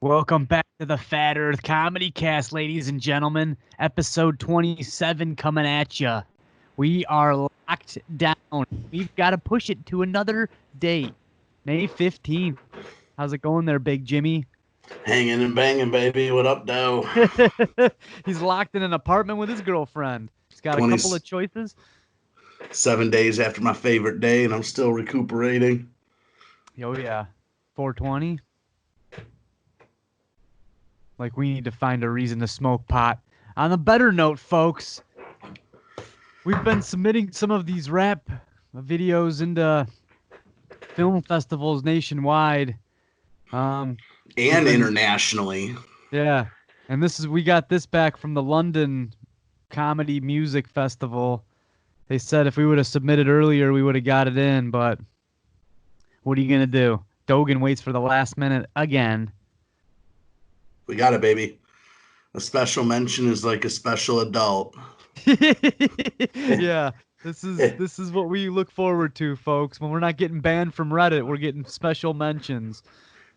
Welcome back to the Fat Earth Comedy Cast, ladies and gentlemen. Episode 27 coming at you. We are locked down. We've got to push it to another date, May 15th. How's it going there, Big Jimmy? Hanging and banging, baby. What up, Doe? He's locked in an apartment with his girlfriend. He's got a 20 couple of choices. 7 days after my favorite day, and I'm still recuperating. Oh, yeah. 420. Like, we need to find a reason to smoke pot. On a better note, folks, we've been submitting some of these rap videos into film festivals nationwide. And internationally. Yeah. And we got this back from the London Comedy Music Festival. They said if we would have submitted earlier, we would have got it in, but what are you going to do? Dogan waits for the last minute again. We got it, baby. A special mention is like a special adult. Yeah. This is what we look forward to, folks. When we're not getting banned from Reddit, we're getting special mentions.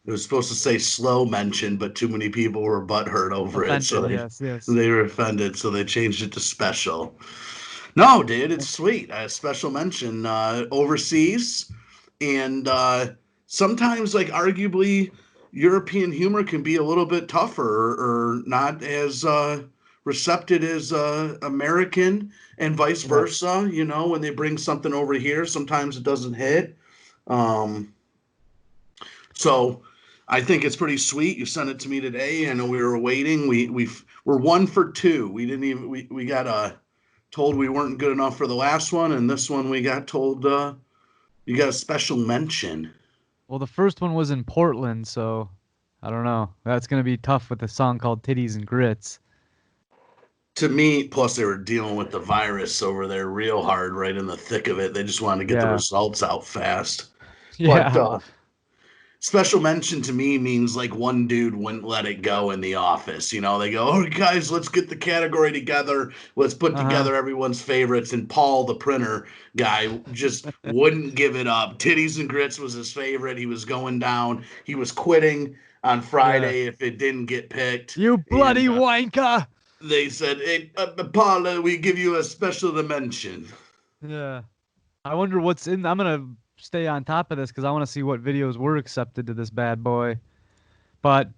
It was supposed to say slow mention, but too many people were butthurt over Offended, it, so yes. they were offended, so they changed it to special. No, dude, it's sweet. A special mention overseas, and sometimes, like, arguably, European humor can be a little bit tougher or not as receptive as American, and vice versa. You know, when they bring something over here, sometimes it doesn't hit. So I think it's pretty sweet. You sent it to me today. I know we were waiting. We're 1 for 2. We didn't even we got told we weren't good enough for the last one, and this one we got told you got a special mention. Well, the first one was in Portland, so I don't know. That's going to be tough with a song called Titties and Grits. To me, plus they were dealing with the virus over there real hard, right in the thick of it. They just wanted to get the results out fast. Yeah. But special mention to me means like one dude wouldn't let it go in the office. You know, they go, "Oh, guys, let's get the category together. Let's put together everyone's favorites." And Paul, the printer guy, just wouldn't give it up. Titties and Grits was his favorite. He was going down. He was quitting on Friday if it didn't get picked. You bloody wanker! They said, "Hey, Paul, we give you a special dimension." Yeah. I wonder what's in. I'm going to stay on top of this because I want to see what videos were accepted to this bad boy. But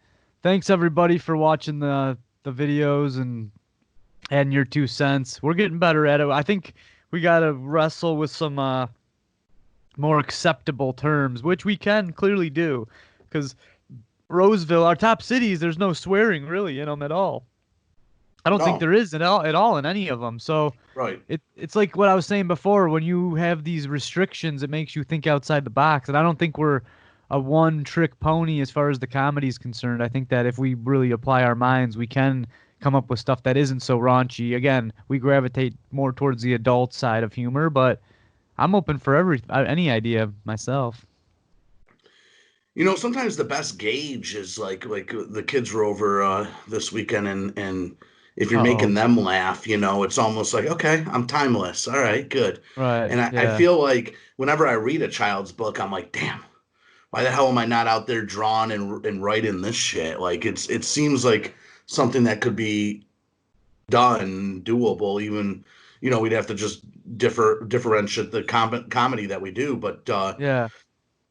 thanks everybody for watching the videos and adding your 2 cents. We're getting better at it. I think we got to wrestle with some more acceptable terms, which we can clearly do, because Roseville, our top cities, there's no swearing really in them at all. I don't think there is at all in any of them. So it's like what I was saying before. When you have these restrictions, it makes you think outside the box. And I don't think we're a one-trick pony as far as the comedy is concerned. I think that if we really apply our minds, we can come up with stuff that isn't so raunchy. Again, we gravitate more towards the adult side of humor, but I'm open for any idea myself. You know, sometimes the best gauge is like the kids were over this weekend, and if you're making them laugh, you know, it's almost like, okay, I'm timeless. All right, good. Right. And I feel like whenever I read a child's book, I'm like, damn, why the hell am I not out there drawing and writing this shit? Like it seems like something that could be done, doable. Even, you know, we'd have to just differentiate the comedy that we do. But yeah.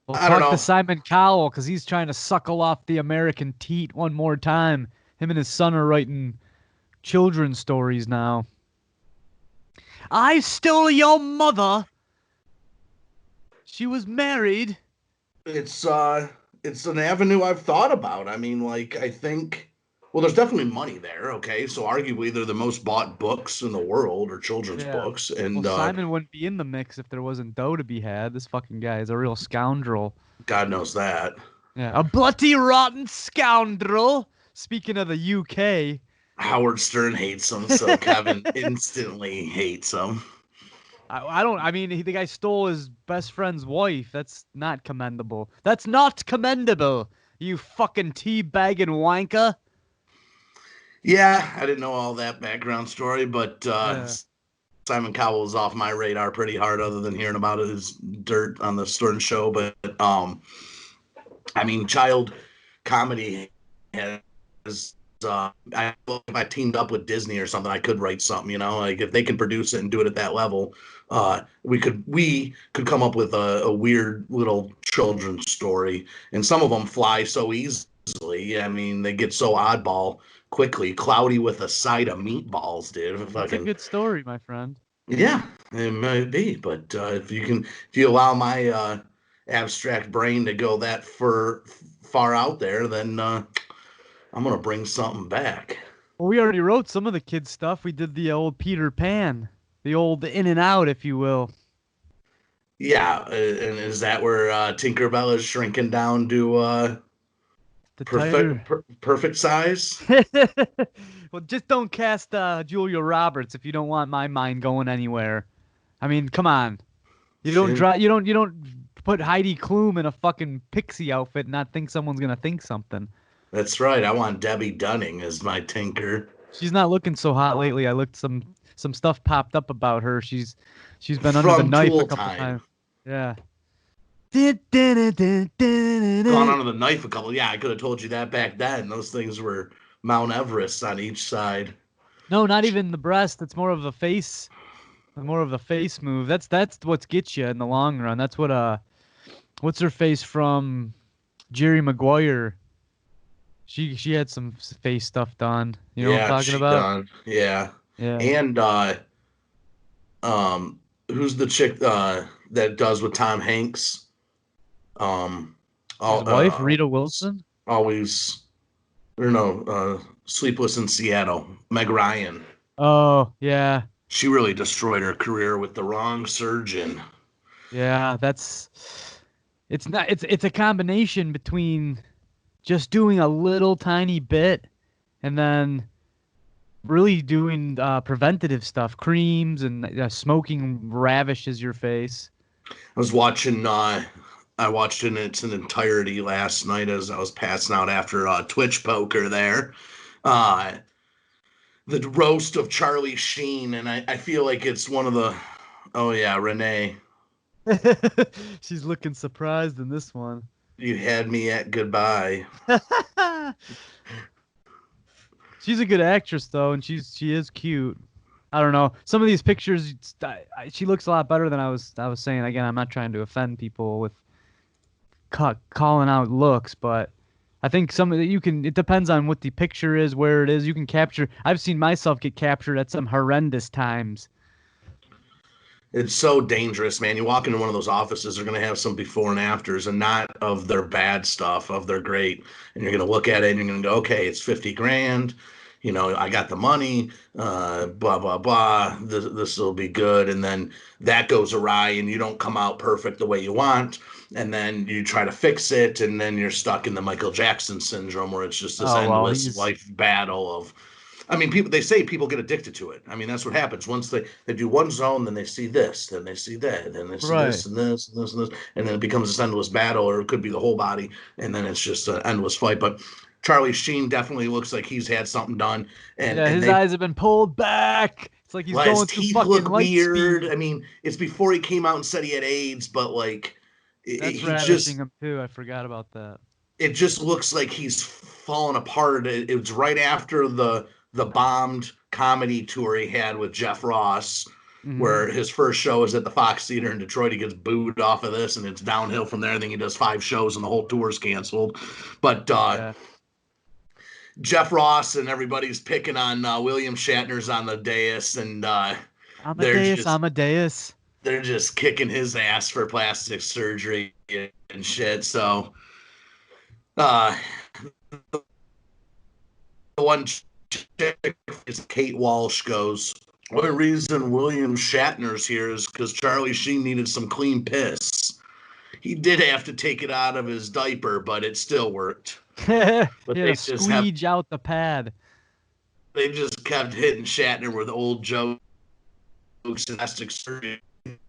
We'll I don't know. Talk to Simon Cowell because he's trying to suckle off the American teat one more time. Him and his son are writing children's stories now. I stole your mother. She was married. It's an avenue I've thought about. I mean, like, I think, well, there's definitely money there. Okay, so arguably they're the most bought books in the world, or children's books. And Simon wouldn't be in the mix if there wasn't dough to be had. This fucking guy is a real scoundrel. God knows that. Yeah, a bloody rotten scoundrel. Speaking of the UK, Howard Stern hates him, so Kevin instantly hates him. I mean, the guy stole his best friend's wife. That's not commendable. That's not commendable, you fucking teabagging wanker. Yeah, I didn't know all that background story, but Simon Cowell was off my radar pretty hard, other than hearing about his dirt on the Stern show. But I mean, child comedy has if I teamed up with Disney or something, I could write something, like if they can produce it and do it at that level, we could come up with a weird little children's story. And some of them fly so easily. I mean, they get so oddball quickly. Cloudy with a side of meatballs, dude. It's a Fucking good story, my friend. yeah, it might be. But if you allow my abstract brain to go that far out there, then I'm gonna bring something back. Well, we already wrote some of the kids' stuff. We did the old Peter Pan, the old In and Out, if you will. Yeah, and is that where Tinkerbell is shrinking down to The tighter. perfect size? Well, just don't cast Julia Roberts if you don't want my mind going anywhere. I mean, come on. Shit. You don't put Heidi Klum in a fucking pixie outfit and not think someone's gonna think something. That's right. I want Debbie Dunning as my Tinker She's not looking so hot lately. I looked some stuff popped up about her. She's been under the from knife a Tool couple Time. times. Yeah. Gone under the knife a couple. Yeah, I could have told you that back then. Those things were Mount Everest on each side. No, not even the breast. It's more of a face, more of a face move. That's what gets you in the long run. That's what what's her face from Jerry Maguire? She had some face stuff done. You know what I'm Yeah, talking she about? done. Yeah. Yeah. And who's the chick that does with Tom Hanks? Um His wife, Rita Wilson. always or no, Sleepless in Seattle, Meg Ryan. Oh, yeah. She really destroyed her career with The Wrong Surgeon. Yeah, it's not it's a combination between just doing a little tiny bit and then really doing preventative stuff, creams and smoking ravishes your face. I was watching I watched it in its entirety last night as I was passing out after Twitch poker there. Uh the roast of Charlie Sheen, and I feel like it's one of the oh yeah, Renee. She's looking surprised in this one. You had me at goodbye. She's a good actress though, and she is cute. I don't know. Some of these pictures, she looks a lot better than I was saying. Again, I'm not trying to offend people with calling out looks, but I think some of you can. It depends on what the picture is, where it is. You can capture. I've seen myself get captured at some horrendous times. It's so dangerous, man. You walk into one of those offices, they're going to have some before and afters, and not of their bad stuff, of their great. And you're going to look at it and you're going to go, okay, it's 50 grand. I got the money, blah, blah, blah. This will be good. And then that goes awry and you don't come out perfect the way you want. And then you try to fix it. And then you're stuck in the Michael Jackson syndrome where it's just this Oh well, endless he's life battle of I mean, they say people get addicted to it. I mean, that's what happens. Once they do one zone, then they see this, then they see that, then they see right. this and this and this and this, and then it becomes this endless battle, or it could be the whole body, and then it's just an endless fight. But Charlie Sheen definitely looks like he's had something done, and Yeah, and his they eyes have been pulled back. It's like he's well, his going through teeth fucking look light weird. speed. I mean, it's before he came out and said he had AIDS, but like That's he ravishing just him too. I forgot about that. it just looks like he's fallen apart. It was right after the bombed comedy tour he had with Jeff Ross, Hmm. where his first show is at the Fox Theater in Detroit. He gets booed off of this, and it's downhill from there. I think he does 5 shows, and the whole tour's canceled. But Yeah. Jeff Ross and everybody's picking on William Shatner's on the dais, and they're Amadeus, just Amadeus. they're just kicking his ass for plastic surgery and shit. So uh, the one chick is Kate Walsh goes, the only reason William Shatner's here is because Charlie Sheen needed some clean piss. He did have to take it out of his diaper, but it still worked. He had But to squeege out the pad. they just kept hitting Shatner with old jokes and plastic surgery.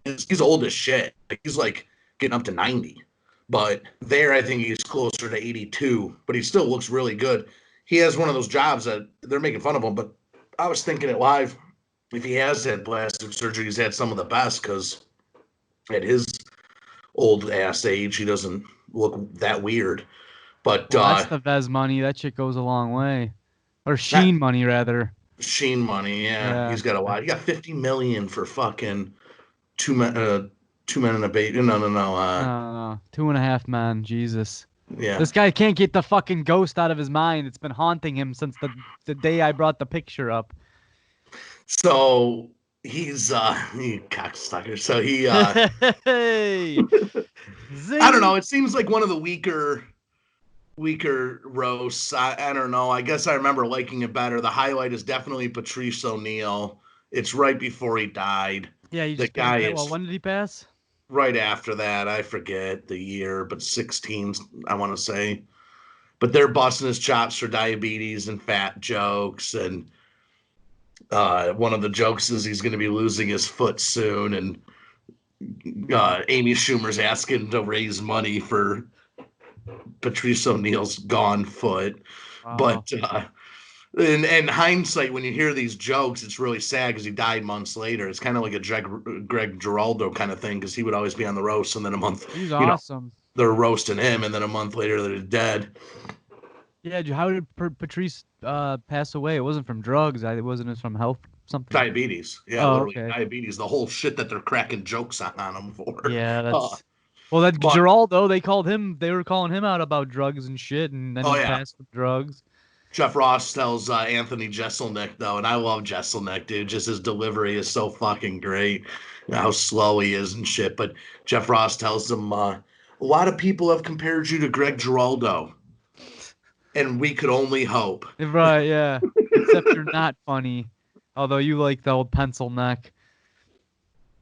He's old as shit. He's like getting up to 90. But there, I think he's closer to 82. But he still looks really good. He has one of those jobs that they're making fun of him. But I was thinking it live. If he has had plastic surgery, he's had some of the best because at his old ass age, he doesn't look that weird. But Well, that's the Vez money. That shit goes a long way. Or that Sheen money, rather. Sheen money, yeah, Yeah. he's got a lot. He got 50 million for fucking two men, two men and a baby. No, no, no. No, no. 2.5 men. Jesus. Yeah. This guy can't get the fucking ghost out of his mind. It's been haunting him since the day I brought the picture up. So he's he cocksucker. So he Hey, I don't zing. know. It seems like one of the weaker roasts. I don't know. I guess I remember liking it better. The highlight is definitely Patrice O'Neal. It's right before he died. Yeah, The guy well, is when did he pass? right after that. I forget the year, but 16, I want to say. But they're busting his chops for diabetes and fat jokes. And one of the jokes is he's going to be losing his foot soon. And Amy Schumer's asking to raise money for Patrice O'Neal's gone foot. Wow. But in hindsight, when you hear these jokes, it's really sad because he died months later. It's kind of like a Greg Giraldo kind of thing because he would always be on the roast, and then a month, He was you know, awesome. they're roasting him, and then a month later they're dead. Yeah, how did Patrice pass away? It wasn't from drugs. It wasn't from health something. Diabetes, yeah, Oh, literally okay. diabetes. The whole shit that they're cracking jokes on him for. Yeah, Uh, that's well. That but Geraldo, they were calling him out about drugs and shit, and then oh he yeah, passed with drugs. Jeff Ross tells Anthony Jeselnik though, and I love Jeselnik, dude. Just his delivery is so fucking great. You know, how slow he is and shit. But Jeff Ross tells him a lot of people have compared you to Greg Giraldo, and we could only hope. Right, yeah. Except you're not funny. Although you like the old pencil neck.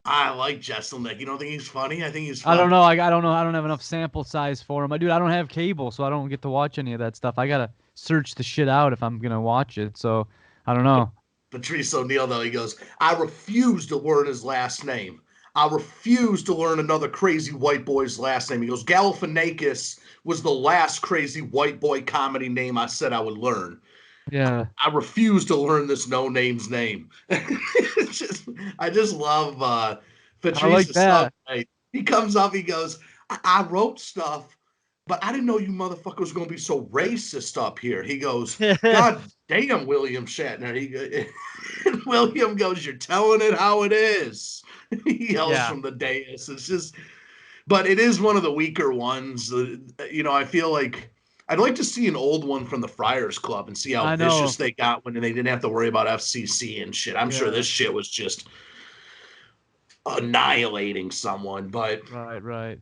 I like Jeselnik. You don't think he's funny? I think he's I don't funny. know. I don't know. I don't have enough sample size for him. I don't have cable, so I don't get to watch any of that stuff. I gotta search the shit out if I'm gonna watch it. So I don't know. Patrice O'Neal, though, he goes, I refuse to learn his last name. I refuse to learn another crazy white boy's last name. He goes, Galifianakis was the last crazy white boy comedy name I said I would learn. Yeah, I refuse to learn this no name's name. I just love I like Patrice's son. that. He comes up, he goes, I wrote stuff, but I didn't know you motherfuckers was gonna be so racist up here. He goes, God damn, William Shatner. William goes, You're telling it how it is. He yells Yeah, from the dais. It's just, but it is one of the weaker ones. I feel like I'd like to see an old one from the Friars Club and see how I vicious know. they got when they didn't have to worry about FCC and shit. I'm sure Yeah, this shit was just annihilating someone. But right, right.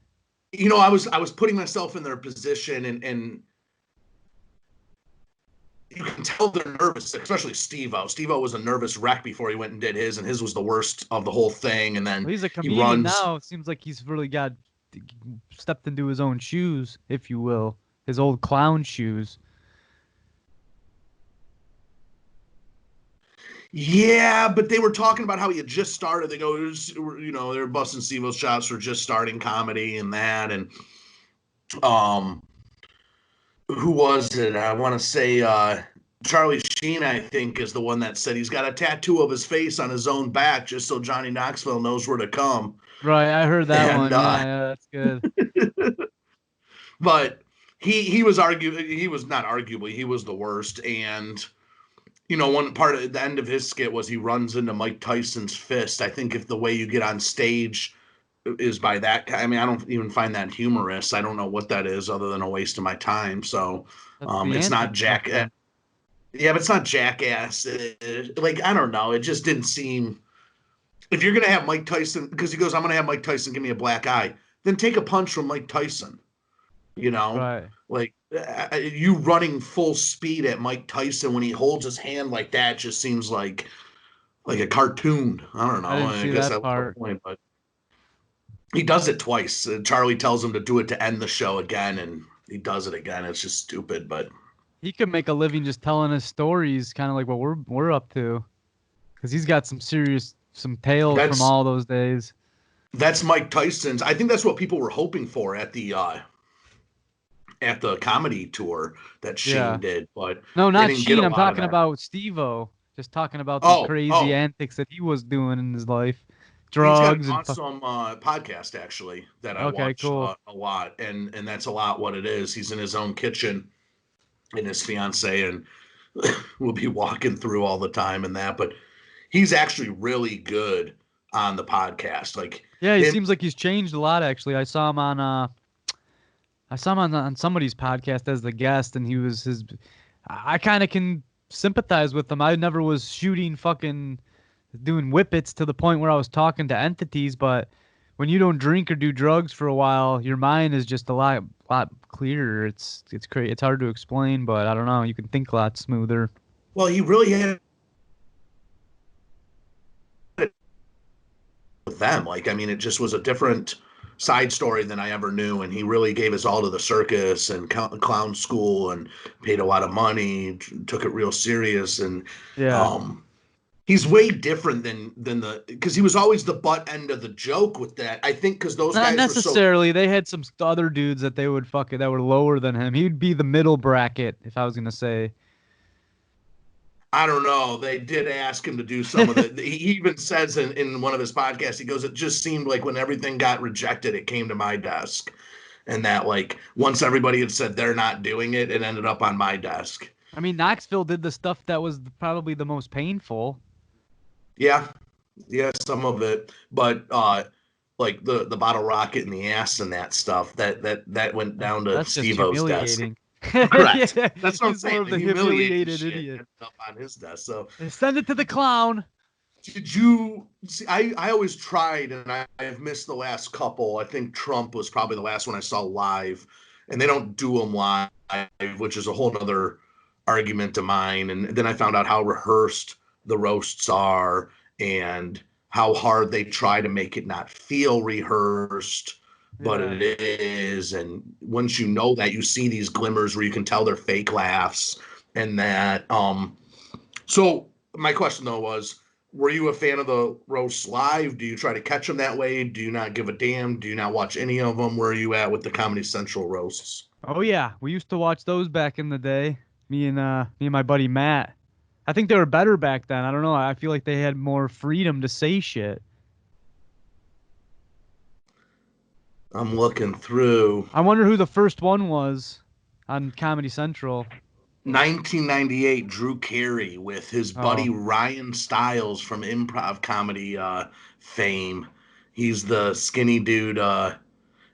I was putting myself in their position, and you can tell they're nervous, especially Steve-O. Steve-O was a nervous wreck before he went and did his, and his was the worst of the whole thing. And Well, then he's a he comedian runs. now. It seems like he's really got stepped into his own shoes, if you will, his old clown shoes. Yeah, but they were talking about how he had just started. They go, they were busting Steve-O's chops for just starting comedy and that. And um, who was it? I want to say Charlie Sheen, I think, is the one that said he's got a tattoo of his face on his own back just so Johnny Knoxville knows where to come. Right, I heard that And one. Yeah, yeah, that's good. but he was he was not arguably, he was the worst. And one part at the end of his skit was he runs into Mike Tyson's fist. I think if the way you get on stage is by that, I mean, I don't even find that humorous. I don't know what that is other than a waste of my time. So That's the it's not antics of Jack. them. Yeah, but it's not Jackass. Like, I don't know. It just didn't seem. If you're gonna have Mike Tyson, because he goes, I'm gonna have Mike Tyson give me a black eye, then take a punch from Mike Tyson. You know, Right. like you running full speed at Mike Tyson when he holds his hand like that just seems like a cartoon. I don't know. I didn't I see guess that that was the part. point, but he does it twice. Charlie tells him to do it to end the show again, and he does it again. It's just stupid, but He could make a living just telling his stories, kind of like what we're up to, because he's got some tales from that's all those days. that's Mike Tyson's. I think that's what people were hoping for at the comedy tour that Yeah. Shane did, but No, they not didn't get Sheen. a I'm lot of talking that. about Steve-O. Just talking about the Oh, crazy oh, antics that he was doing in his life, drugs an and awesome podcast actually that I Okay, watch cool. a lot, and that's a lot what it is. He's in his own kitchen, and his fiance, and we'll be walking through all the time and that. But he's actually really good on the podcast. Like Yeah, he him, seems like he's changed a lot actually. I saw him on somebody's podcast as the guest, and he was his. I kind of can sympathize with him. I never was shooting fucking doing whippets to the point where I was talking to entities, but when you don't drink or do drugs for a while, your mind is just a lot clearer. It's crazy. It's hard to explain, but I don't know. You can think a lot smoother. well, he really had it with them. Like, I mean, it just was a different side story than I ever knew. And he really gave his all to the circus and clown school and paid a lot of money, took it real serious. And Yeah. um, he's way different than the because he was always the butt end of the joke with that. I think because those Not guys were so. necessarily. They had some other dudes that they would fuck it that were lower than him. He'd be the middle bracket, if I was gonna say. I don't know. They did ask him to do some of the. He even says in one of his podcasts, he goes, "It just seemed like when everything got rejected, it came to my desk, and that like once everybody had said they're not doing it, it ended up on my desk." I mean, Knoxville did the stuff that was probably the most painful. Yeah, yeah, some of it, but like the bottle rocket in the ass and that stuff that went down to That's just Steve-O's desk. humiliating. Correct. Yeah, That's what I'm he's more saying. of The the humiliating humiliated shit idiot. ended up on his desk. So Send it to the clown. did you see? I always tried, and I've missed the last couple. I think Trump was probably the last one I saw live, and they don't do them live, which is a whole other argument of mine. And then I found out how rehearsed the roasts are, and how hard they try to make it not feel rehearsed, but Yeah. it is. And once you know that, you see these glimmers where you can tell they're fake laughs, and that. So my question though was, were you a fan of the roasts live? Do you try to catch them that way? Do you not give a damn? Do you not watch any of them? Where are you at with the Comedy Central roasts? Oh yeah, we used to watch those back in the day. Me and my buddy Matt. I think they were better back then. I don't know. I feel like they had more freedom to say shit. I'm looking through I wonder who the first one was on Comedy Central. 1998 Drew Carey with his Oh, buddy Ryan Stiles from improv comedy fame. He's the skinny dude.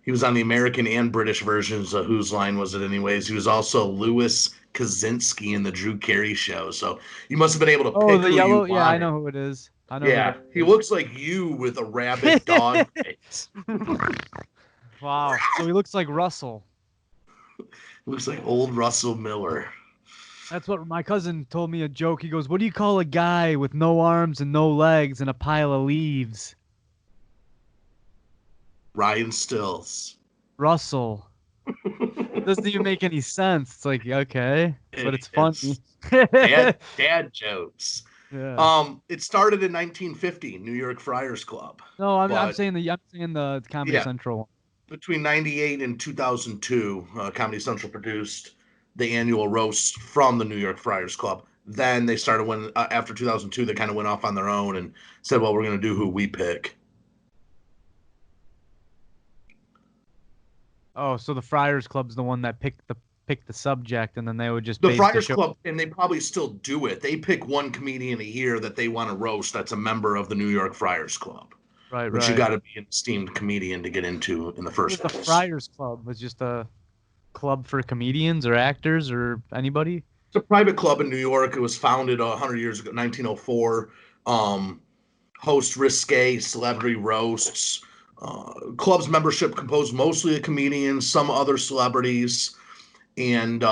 He was on the American and British versions of Whose Line Was It Anyways? He was also Louis Kaczynski in the Drew Carey show. So you must have been able to oh, pick the who you yellow. Yeah, I wanted. know who it is. I know who Yeah, it he is. looks like you with a rabid dog face. Wow. So he looks like Russell. Looks like old Russell Miller. That's what my cousin told me a joke. He goes, "What do you call a guy with no arms and no legs and a pile of leaves?" Ryan Stills. Russell. Doesn't even make any sense. It's like, okay, but it's funny. Idiots. Dad jokes. Yeah. It started in 1950, New York Friars Club. No, I'm But saying the Comedy yeah, Central. between 98 and 2002, Comedy Central produced the annual roast from the New York Friars Club. Then they started when after 2002, they kind of went off on their own and said, "Well, we're going to do who we pick." Oh, so the Friars Club's the one that picked the subject, and then they would just The base the Friars show. Club, and they probably still do it. They pick one comedian a year that they want to roast. That's a member of the New York Friars Club, Right, which you right. got to be an esteemed comedian to get into in the What was first the place. Friars Club? Was just a club for comedians or actors or anybody? It's a private club in New York. It was founded 100 years ago, 1904. Um, Host risque celebrity roasts. Club's membership composed mostly of comedians, some other celebrities, and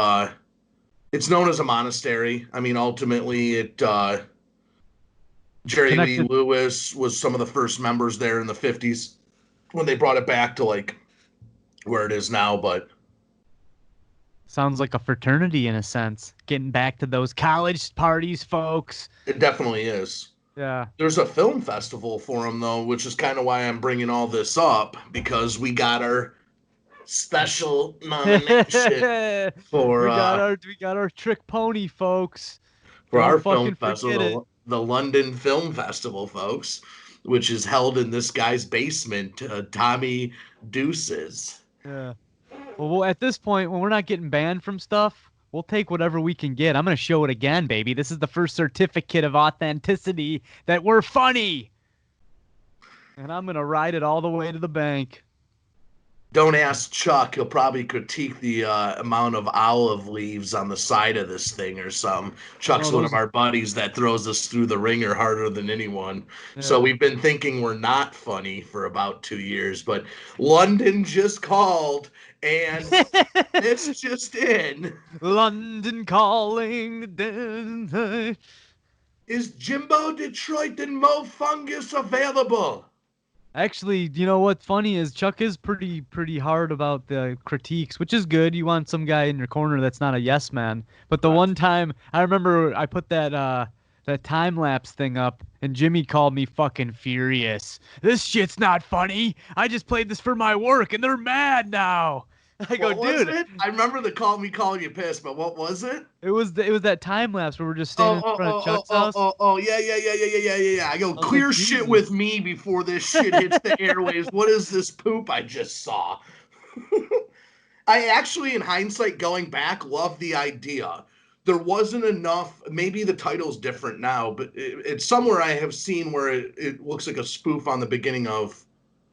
it's known as a monastery. I mean, ultimately, Jerry Lee Connected. Lewis was some of the first members there in the 50s when they brought it back to like where it is now. But Sounds like a fraternity in a sense. Getting back to those college parties, folks. it definitely is. Yeah. There's a film festival for them though, which is kind of why I'm bringing all this up because we got our special nomination for We got our trick pony, folks. our Don't film fucking forget it. festival, the London Film Festival, folks. which is held in this guy's basement, Tommy Deuces. Yeah. Well, at this point, when we're not getting banned from stuff, we'll take whatever we can get. I'm gonna show it again, baby. This is the first certificate of authenticity that we're funny, and I'm gonna ride it all the way to the bank. Don't ask Chuck. He'll probably critique the amount of olive leaves on the side of this thing or something. Chuck's Oh, one of those. our buddies that throws us through the ringer harder than anyone. So Yeah. we've been thinking we're not funny for about 2 years, but London just called and it's just in. London calling. Is Jimbo Detroit and Mo Fungus available? Actually, you know what's funny is Chuck is pretty hard about the critiques, which is good. You want some guy in your corner that's not a yes man. But the one time I remember I put that time lapse thing up and Jimmy called me fucking furious. This shit's not funny. I just played this for my work and they're mad now. I go, What was dude, it? I remember the call me calling you pissed, but what was it? it was that time lapse where we're just standing in front of Chuck's house. Yeah, yeah. I go, I was like, clear shit Jesus. with me before this shit hits the airwaves. What is this poop I just saw? I actually, in hindsight, going back, love the idea. There wasn't enough. Maybe the title's different now, but it's somewhere I have seen where it looks like a spoof on the beginning of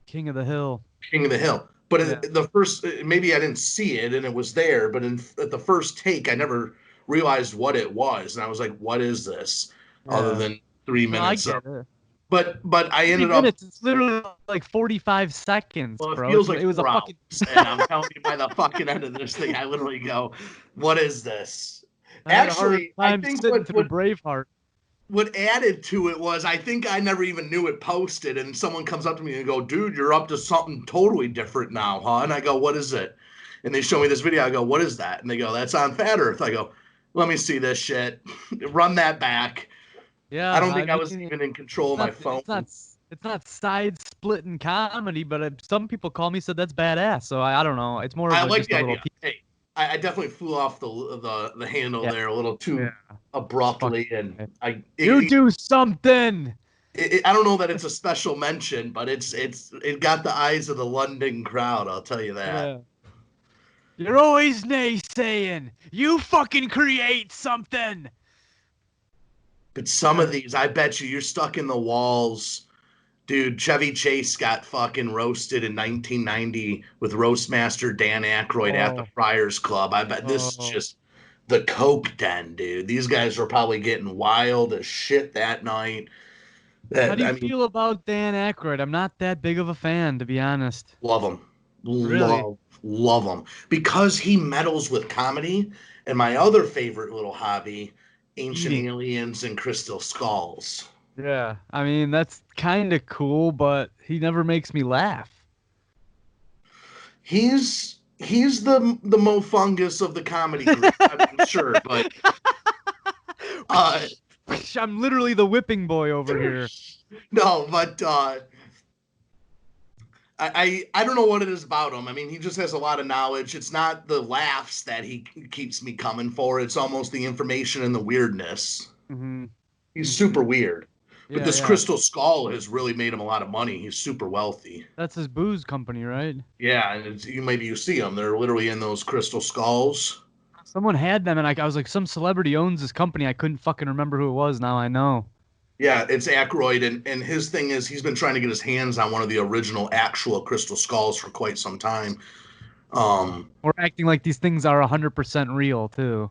King of the Hill. King of the Hill. But Yeah. the first, maybe I didn't see it and it was there, but at the first take, I never realized what it was, and I was like, "What is this?" Other Yeah. than 3 minutes No, I of. get it. But I 3 ended up. minutes. It's literally like 45 seconds, Well, it bro. feels like It was a 4 hours, fucking. and I'm telling you, by the fucking end of this thing, I literally go, "What is this?" I had a hard Actually, I time think sitting through Braveheart. what added to it was I think I never even knew it posted, and someone comes up to me and go, "Dude, you're up to something totally different now, huh?" And I go, "What is it?" And they show me this video. I go, "What is that?" And they go, "That's on Fat Earth." I go, "Let me see this shit. Run that back." I Yeah, don't I think I was mean, even in control of my phone. it's not side splitting comedy, but some people call me said that's badass. So I don't know. It's more I of a, like just the a little idea. piece. Hey, I definitely flew off the handle Yeah, there a little too yeah. It's fucking. abruptly, and You do something. I don't know that it's a special mention, but it got the eyes of the London crowd. I'll tell you that. Yeah. You're always naysaying. You fucking create something. But some of these, I bet you're stuck in the walls. Dude, Chevy Chase got fucking roasted in 1990 with Roastmaster Dan Aykroyd at the Oh, Friars Club. I bet this is oh. just the Coke Den, dude. These guys were probably getting wild as shit that night. How do That you I mean, feel about Dan Aykroyd? I'm not that big of a fan, to be honest. love them, Really? love them because he meddles with comedy. And my other favorite little hobby, Ancient Eating. Aliens and Crystal Skulls. Yeah. I mean, that's kind of cool, but he never makes me laugh. He's the Mo Fungus of the comedy group. I mean, sure, but uh, I'm literally the whipping boy over here. no, but I don't know what it is about him. I mean, he just has a lot of knowledge. It's not the laughs that he keeps me coming for. It's almost the information and the weirdness. Hmm. He's super Hmm. weird. But Yeah, this yeah. Crystal Skull has really made him a lot of money. He's super wealthy. That's his booze company, right? Yeah, and maybe you see them. They're literally in those Crystal Skulls. Someone had them, and I was like, some celebrity owns this company. I couldn't fucking remember who it was. Now I know. Yeah, it's Aykroyd, and his thing is he's been trying to get his hands on one of the original actual Crystal Skulls for quite some time. We're acting like these things are 100% real, too.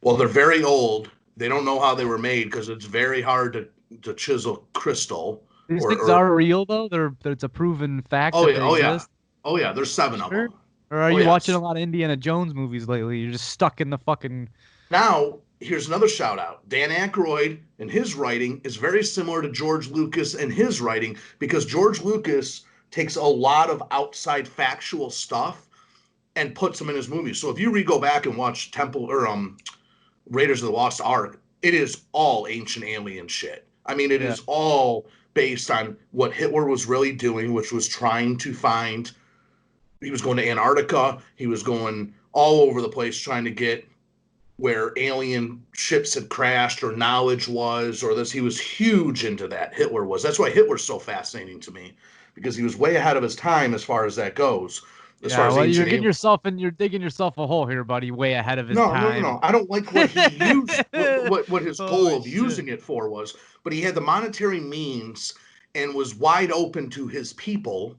Well, they're very old. They don't know how they were made because it's very hard to chisel crystal. These things Or are real, though. It's a proven fact oh that yeah, they oh yeah, exist. oh yeah. There's seven of Sure. them. Or are Oh you watching a yes. lot of Indiana Jones movies lately? You're just stuck in the fucking. Now here's another shout out. Dan Aykroyd and his writing is very similar to George Lucas and his writing because George Lucas takes a lot of outside factual stuff and puts them in his movies. So if you go back and watch Temple or Raiders of the Lost Ark, it is all ancient alien shit. I mean, it Yeah. is all based on what Hitler was really doing, which was trying to find. He was going to Antarctica. He was going all over the place trying to get where alien ships had crashed or knowledge was, or this. He was huge into that. Hitler was. That's why Hitler's so fascinating to me, because he was way ahead of his time as far as that goes. As far Yeah, as well, you're ancient getting aliens. yourself and you're digging yourself a hole here, buddy. Way ahead of his No, no, no, time. no. I don't like what he used, what his goal Holy of shit! using it for was, but he had the monetary means and was wide open to his people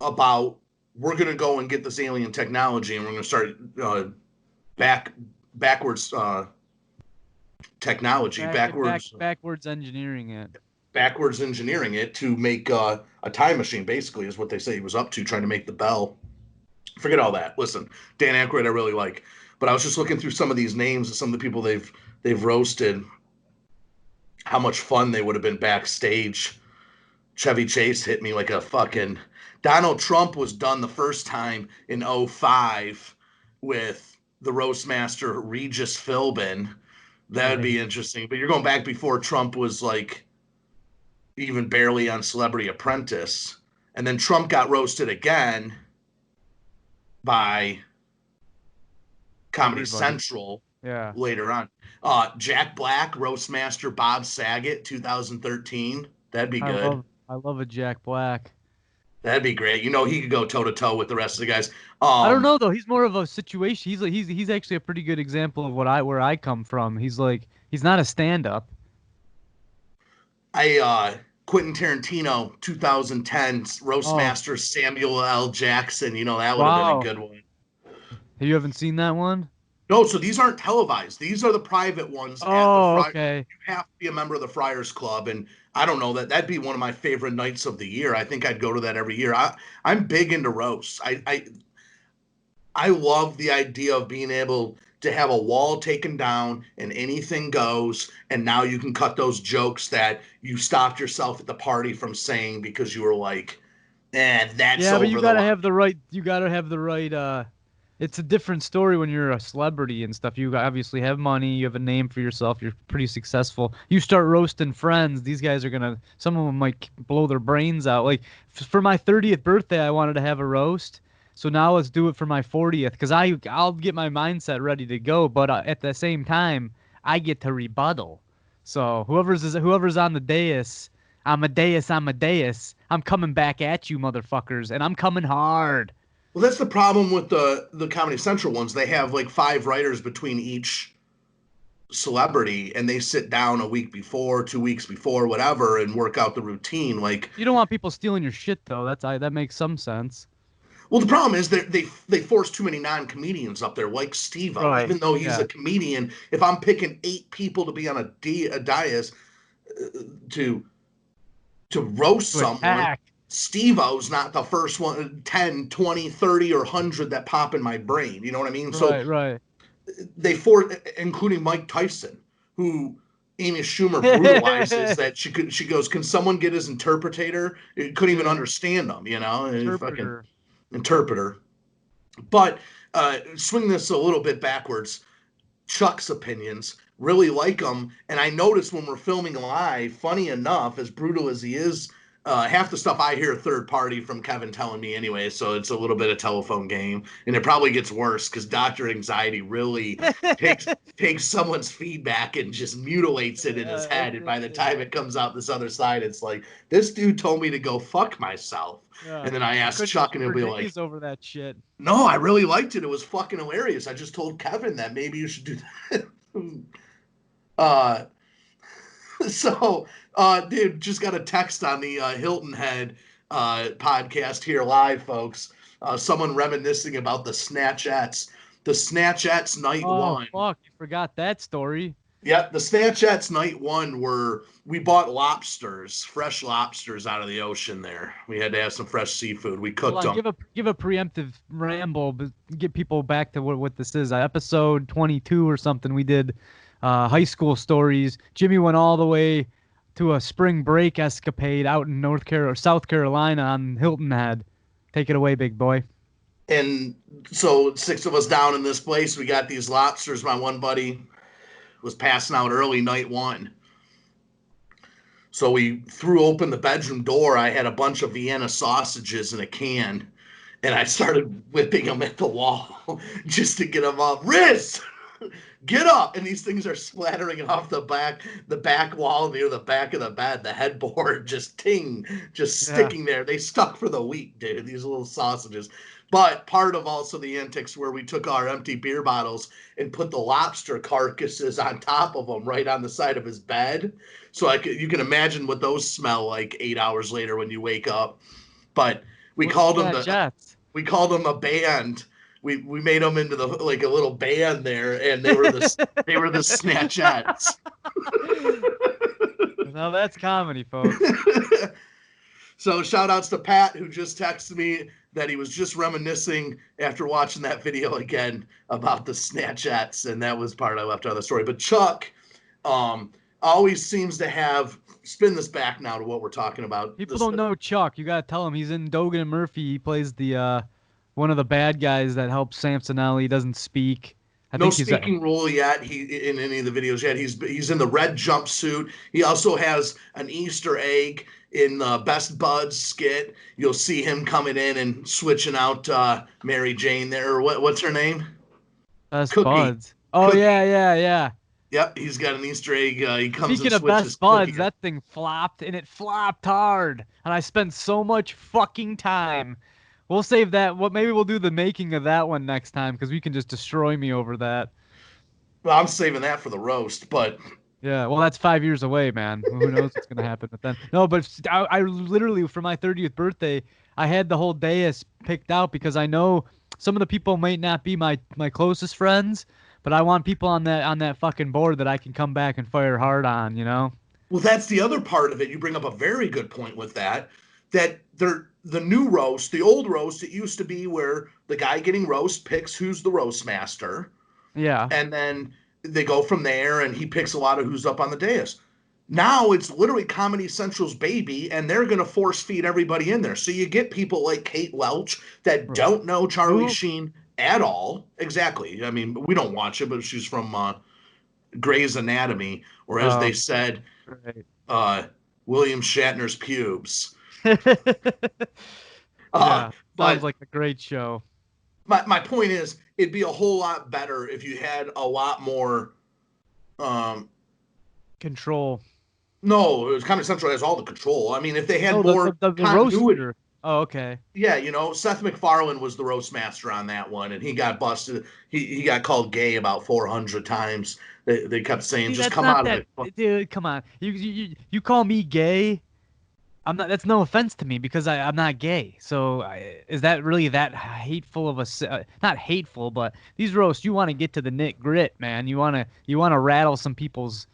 about, we're going to go and get this alien technology and we're going to start backwards technology, Backwards engineering it. backwards engineering it to make a time machine. Basically, is what they say he was up to, trying to make the bell. Forget all that. Listen, Dan Aykroyd, I really like, but I was just looking through some of these names of some of the people they've roasted. How much fun they would have been backstage. Chevy Chase hit me like a fucking. Donald Trump was done the first time in 2005 with the roast master Regis Philbin. That would be interesting. But you're going back before Trump was like even barely on Celebrity Apprentice. And then Trump got roasted again by Comedy Central later on. Jack Black, roast master Bob Saget, 2013. That'd be good. I love a Jack Black. That'd be great. You know, he could go toe to toe with the rest of the guys. I don't know though. He's more of a situation. He's actually a pretty good example of where I come from. He's not a stand up. Quentin Tarantino, 2010 roast master Samuel L. Jackson. You know, that would have been a good one. You haven't seen that one? No, so these aren't televised. These are the private ones. Okay. You have to be a member of the Friars Club, and I don't know, that'd be one of my favorite nights of the year. I think I'd go to that every year. I'm big into roasts. I love the idea of being able to have a wall taken down and anything goes, and now you can cut those jokes that you stopped yourself at the party from saying because you were like, that's yeah, over but you gotta have the right. You gotta have the right. It's a different story when you're a celebrity and stuff. You obviously have money, you have a name for yourself, you're pretty successful. You start roasting friends, these guys are gonna. Some of them might blow their brains out. Like for my 30th birthday, I wanted to have a roast. So now let's do it for my 40th, because I'll get my mindset ready to go, but at the same time I get to rebuttal. So whoever's on the dais, Amadeus, I'm coming back at you, motherfuckers, and I'm coming hard. Well, that's the problem with the Comedy Central ones. They have like 5 writers between each celebrity, and they sit down a week before, 2 weeks before, whatever, and work out the routine. Like, you don't want people stealing your shit, though. That makes some sense. Well, the problem is that they force too many non-comedians up there, like Steve-O. Right. Even though he's a comedian, if I'm picking 8 people to be on a dais to roast someone, Steve-O's not the first one, 10, 20, 30, or 100 that pop in my brain. You know what I mean? Right. They force, including Mike Tyson, who Amy Schumer brutalizes that she goes, can someone get his interpreter? It couldn't even understand them, you know? Interpreter. But swing this a little bit backwards. Chuck's opinions, really like them. And I noticed when we're filming live, funny enough, as brutal as he is, half the stuff I hear third party from Kevin telling me anyway, so it's a little bit of telephone game, and it probably gets worse because Dr. Anxiety really takes someone's feedback and just mutilates it in his head, and by the time it comes out this other side, it's like, this dude told me to go fuck myself. And then I asked Chuck, and he'll be like, over that shit. No, I really liked it. It was fucking hilarious. I just told Kevin that maybe you should do that. So, dude, just got a text on the Hilton Head podcast here live, folks. Someone reminiscing about the Snatchettes. The Snatchettes night one. Oh, fuck. You forgot that story. Yeah, the Snatchettes night one we bought lobsters, fresh lobsters out of the ocean there. We had to have some fresh seafood. We cooked them. Give a preemptive ramble, but get people back to what this is. Episode 22 or something, we did high school stories. Jimmy went all the way to a spring break escapade out in South Carolina on Hilton Head. Take it away, big boy. And so 6 of us down in this place, we got these lobsters. My one buddy was passing out early night one. So we threw open the bedroom door. I had a bunch of Vienna sausages in a can, and I started whipping them at the wall just to get them up. Riz! Get up! And these things are splattering off the back wall near the back of the bed, the headboard, just ting, just Yeah. sticking there. They stuck for the week, dude. These little sausages. But part of also the antics where we took our empty beer bottles and put the lobster carcasses on top of them, right on the side of his bed. So you can imagine what those smell like 8 hours later when you wake up. But we What's called them that, Jets? we called them a band. We made them into like a little band there, and they were the Snatchettes. Now that's comedy, folks. So shout outs to Pat, who just texted me that he was just reminiscing after watching that video again about the Snatchettes, and that was part I left out of the story. But Chuck always seems to have spin this back now to what we're talking about. People don't know Chuck. You gotta tell him he's in Dogan and Murphy. He plays the one of the bad guys that helps Samsonelli. He doesn't speak. No speaking role yet. He in any of the videos yet. He's in the red jumpsuit. He also has an Easter egg in the Best Buds skit. You'll see him coming in and switching out Mary Jane there. Or what's her name? Best Cookie. Buds. Oh Cookie. Yeah. Yep, he's got an Easter egg. He comes. Speaking and of Best Buds, Cookie. that thing flopped, and it flopped hard. And I spent so much fucking time. We'll save that. Maybe we'll do the making of that one next time, because we can just destroy me over that. Well, I'm saving that for the roast, but yeah, well, that's 5 years away, man. Who knows what's gonna happen with then? No, but I literally for my 30th birthday, I had the whole dais picked out because I know some of the people might not be my closest friends, but I want people on that fucking board that I can come back and fire hard on, you know? Well, that's the other part of it. You bring up a very good point with that. That the new roast, the old roast, it used to be where the guy getting roast picks who's the roast master. Yeah. And then they go from there, and he picks a lot of who's up on the dais. Now it's literally Comedy Central's baby, and they're going to force feed everybody in there. So you get people like Kate Welch that don't know Charlie Sheen at all. Exactly. I mean, we don't watch it, but she's from Grey's Anatomy, or as they said, William Shatner's pubes. Sounds like a great show. My point is, it'd be a whole lot better if you had a lot more control. No, Comedy Central has all the control. I mean, if they had more the roaster. Oh, okay. Yeah, Seth MacFarlane was the roast master on that one, and he got busted. He got called gay about 400 times. They kept saying, "Just come out of it, dude. Come on, you call me gay? I'm not. That's no offense to me because I'm not gay. So is that really that hateful of a? Not hateful, but these roasts, you want to get to the nit grit, man. You want to rattle some people's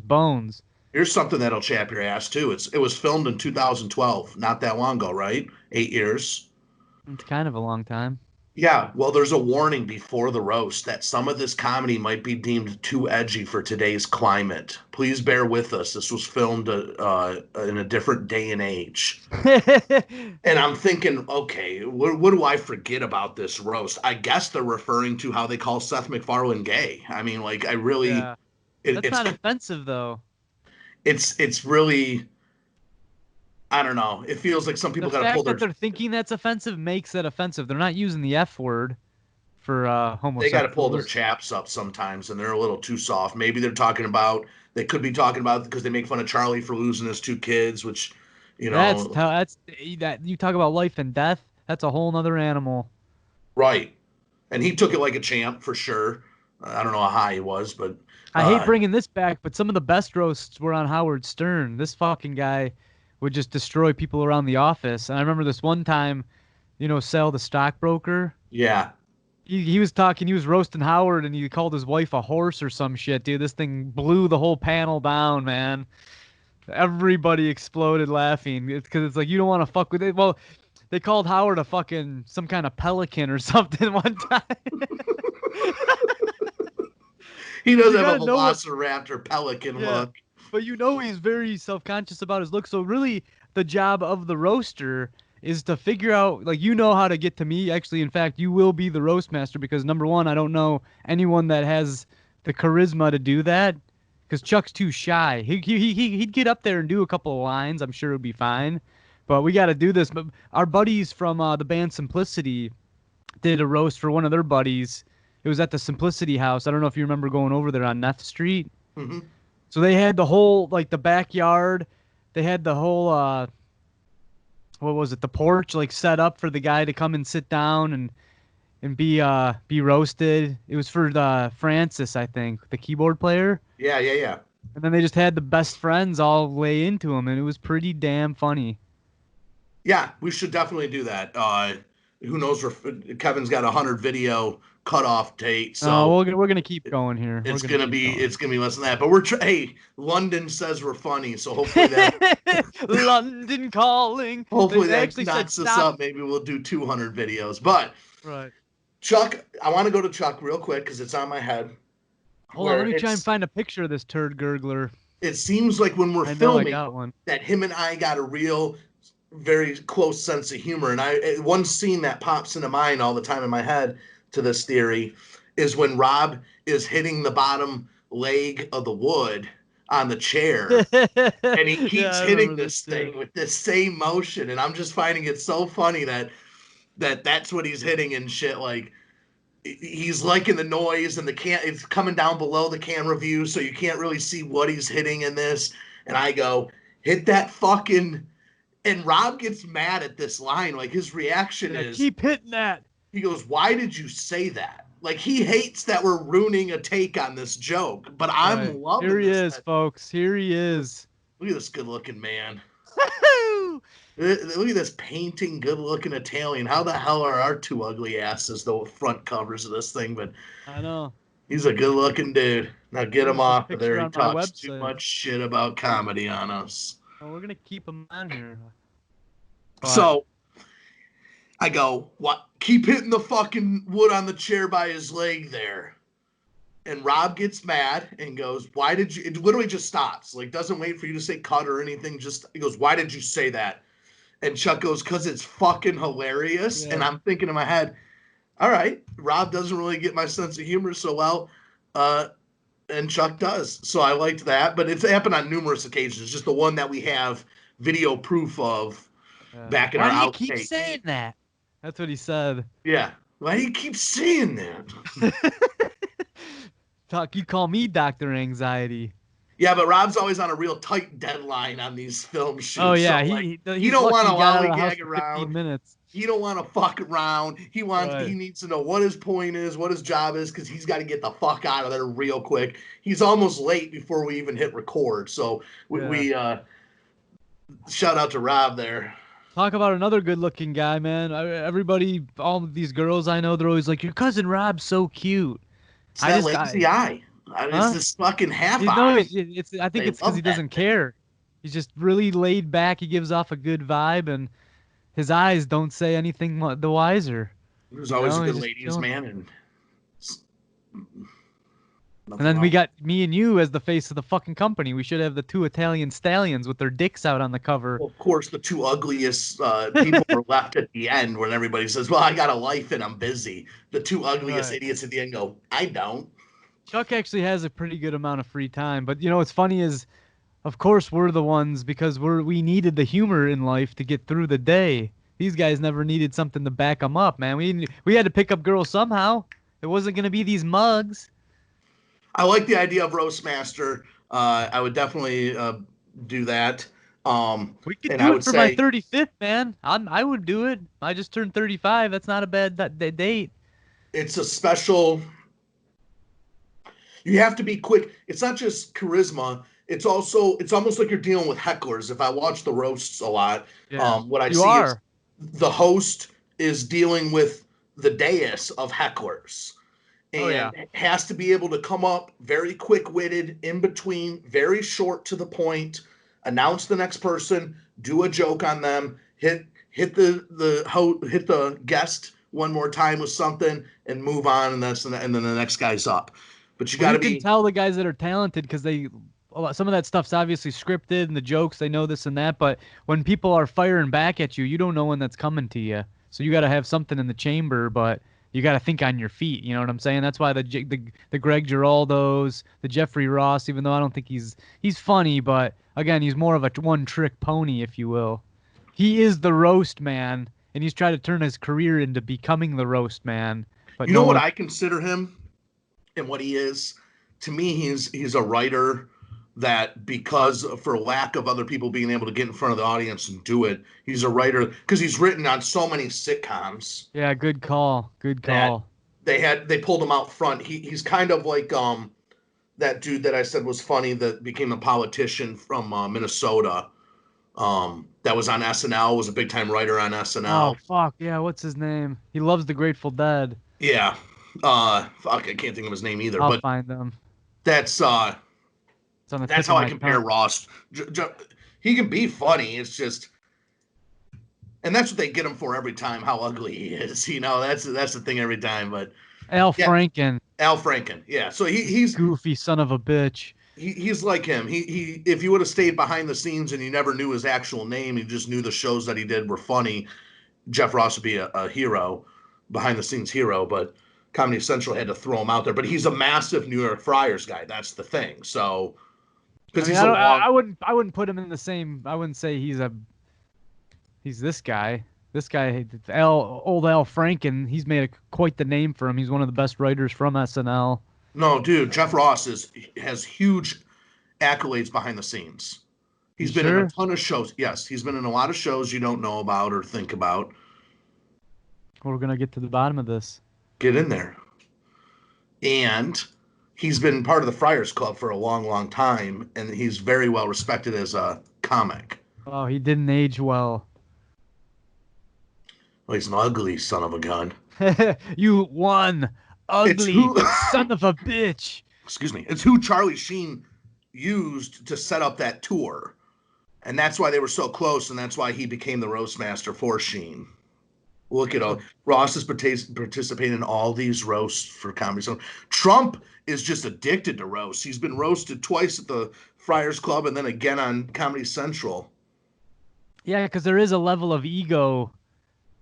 bones. Here's something that'll chap your ass too. It was filmed in 2012, not that long ago, right? 8 years. It's kind of a long time. Yeah, well, there's a warning before the roast that some of this comedy might be deemed too edgy for today's climate. Please bear with us. This was filmed in a different day and age. And I'm thinking, okay, what do I forget about this roast? I guess they're referring to how they call Seth MacFarlane gay. I mean, like, I really... Yeah. That's not offensive, though. It's really... I don't know. It feels like some people got to pull their... The fact that they're thinking that's offensive makes that offensive. They're not using the F word for homosexuals. They got to pull their chaps up sometimes, and they're a little too soft. Maybe they're talking about... They could be talking about because they make fun of Charlie for losing his 2 kids, which, that's you talk about life and death. That's a whole nother animal. Right. And he took it like a champ, for sure. I don't know how high he was, but... I hate bringing this back, but some of the best roasts were on Howard Stern. This fucking guy would just destroy people around the office. And I remember this one time, Sal the stockbroker. Yeah. He was talking, he was roasting Howard, and he called his wife a horse or some shit, dude. This thing blew the whole panel down, man. Everybody exploded laughing. Because it's like, you don't want to fuck with it. Well, they called Howard a fucking, some kind of pelican or something one time. He does have a velociraptor pelican look. But he's very self-conscious about his look. So really, the job of the roaster is to figure out, like, how to get to me. Actually, in fact, you will be the roast master because, number one, I don't know anyone that has the charisma to do that because Chuck's too shy. He'd get up there and do a couple of lines. I'm sure it would be fine. But we got to do this. But our buddies from the band Simplicity did a roast for one of their buddies. It was at the Simplicity House. I don't know if you remember going over there on Neff Street. Hmm. So they had the whole like the backyard. They had the whole what was it? The porch like set up for the guy to come and sit down and be roasted. It was for the Francis, I think, the keyboard player. Yeah, yeah, yeah. And then they just had the best friends all lay into him, and it was pretty damn funny. Yeah, we should definitely do that. Who knows? Kevin's got 100 video cutoff date, so No, we're gonna keep going here. it's We're gonna keep be going. it's gonna be less than that. But hey, London says we're funny, so hopefully that London calling. hopefully They that actually said knocks us stop. up. Maybe we'll do 200 videos. But Right. Chuck, I want to go to Chuck real quick because it's on my head. Hold on, where let me try and it's- find a picture of this turd gurgler. It seems like when we're I know I filming got one. that him and I got a real, very close sense of humor. And one scene that pops into mind all the time in my head to this theory is when Rob is hitting the bottom leg of the wood on the chair. And he keeps Yeah, I hitting remember this too. thing with this same motion, and I'm just finding it so funny that's what he's hitting and shit. Like he's liking the noise, and it's coming down below the camera view, so you can't really see what he's hitting in this. And I go, hit that fucking. And Rob gets mad at this line. Like his reaction Yeah, is, keep hitting that. he goes, "Why did you say that?" Like he hates that we're ruining a take on this joke, but I'm Right. loving Here he this. is, folks. Here he is. Look at this good-looking man. Woo! Look at this painting, good-looking Italian. How the hell are our two ugly asses the front covers of this thing? But I know. he's a good-looking dude. Now get him There's a off of picture there. He on my talks too website. much shit about comedy on us. Oh, we're gonna keep him on here. But- So I go, what? Keep hitting the fucking wood on the chair by his leg there. And Rob gets mad and goes, "Why did you?" It literally just stops. Like doesn't wait for you to say cut or anything. Just he goes, "Why did you say that?" And Chuck goes, "Cause it's fucking hilarious." Yeah. And I'm thinking in my head, all right, Rob doesn't really get my sense of humor so well. And Chuck does. So I liked that. But it's happened on numerous occasions. Just the one that we have video proof of Yeah. back in Why our do you keep outtake. saying that? That's what he said. Yeah. Why do you keep saying that? Talk. You call me Dr. Anxiety. Yeah, but Rob's always on a real tight deadline on these film shoots. Oh yeah, so, like, he he don't lucky want to he got out of the house lollygag for 15 around. minutes. He don't want to fuck around. He Right. needs to know what his point is, what his job is, because he's got to get the fuck out of there real quick. He's almost late before we even hit record. So we shout out to Rob there. Talk about another good-looking guy, man. Everybody, all of these girls I know, they're always like, "Your cousin Rob's so cute." It's I that just- lazy eye. Huh? It's this fucking half No, eye. I think They it's because love he that doesn't thing. care. He's just really laid back. He gives off a good vibe, and his eyes don't say anything the wiser. There's always No, a he's good just ladies chilling. man, And then we got me and you as the face of the fucking company. We should have the two Italian stallions with their dicks out on the cover. Well, of course, the two ugliest people were left at the end when everybody says, "Well, I got a life and I'm busy." The two ugliest Right. idiots at the end go, "I don't." Chuck actually has a pretty good amount of free time, but you know what's funny is, of course, we're the ones because we needed the humor in life to get through the day. These guys never needed something to back them up, man. We had to pick up girls somehow. It wasn't gonna be these mugs. I like the idea of Roastmaster. I would definitely do that. We could And do I it would for my say- 35th, man. I would do it. I just turned 35. That's not a bad date. It's a special. You have to be quick. It's not just charisma. It's almost like you're dealing with hecklers. If I watch the roasts a lot, what I You see are. is the host is dealing with the dais of hecklers. And Oh, yeah. has to be able to come up very quick-witted, in between, very short to the point, announce the next person, do a joke on them, hit the guest one more time with something, and move on, and then the next guy's up. But you got to You can be. tell the guys that are talented because some of that stuff's obviously scripted and the jokes, they know this and that. But when people are firing back at you, you don't know when that's coming to you. So you got to have something in the chamber, but you got to think on your feet. You know what I'm saying? That's why the Greg Giraldos, the Jeffrey Ross, even though I don't think he's funny, but again, he's more of a one-trick pony, if you will. He is the roast man, and he's trying to turn his career into becoming the roast man. But You no know what one. I consider him and what he is? To me, he's a writer that, because for lack of other people being able to get in front of the audience and do it, he's a writer because he's written on so many sitcoms Yeah, good call. Good that call. they pulled him out front. He's kind of like that dude that I said was funny that became a politician from Minnesota. That was on SNL, was a big time writer on Oh SNL. fuck yeah, what's his name? He loves the Grateful Dead. Yeah. Fuck, I can't think of his name either, I'll but find them. that's It's on the that's tip how of I my compare tongue. Ross. He can be funny. It's just, and that's what they get him for every time. How ugly he is, That's the thing every time. But Al yeah, Franken, Al Franken. Yeah, so goofy son of a bitch. he's like him. He if you would have stayed behind the scenes and you never knew his actual name, you just knew the shows that he did were funny. Jeff Ross would be a hero, behind the scenes hero, but Comedy Central had to throw him out there. But he's a massive New York Friars guy. That's the thing. So I because mean, he's a long. I wouldn't put him in the same. I wouldn't say he's this guy. This guy, old Al Franken, he's made quite the name for him. He's one of the best writers from SNL. No, dude, Jeff Ross has huge accolades behind the scenes. You He's been in a sure? ton of shows. Yes, he's been in a lot of shows you don't know about or think about. We're gonna get to the bottom of this. Get in there. And he's been part of the Friars Club for a long, long time, and he's very well respected as a comic. Oh, he didn't age well. Well, he's an ugly son of a gun. You won, It's ugly who, son of a bitch. excuse me, it's who Charlie Sheen used to set up that tour. And that's why they were so close, and that's why he became the roast master for Sheen. Look at all Ross is participating in all these roasts for Comedy Central. Trump is just addicted to roasts. He's been roasted twice at the Friars Club and then again on Comedy Central. Yeah, because there is a level of ego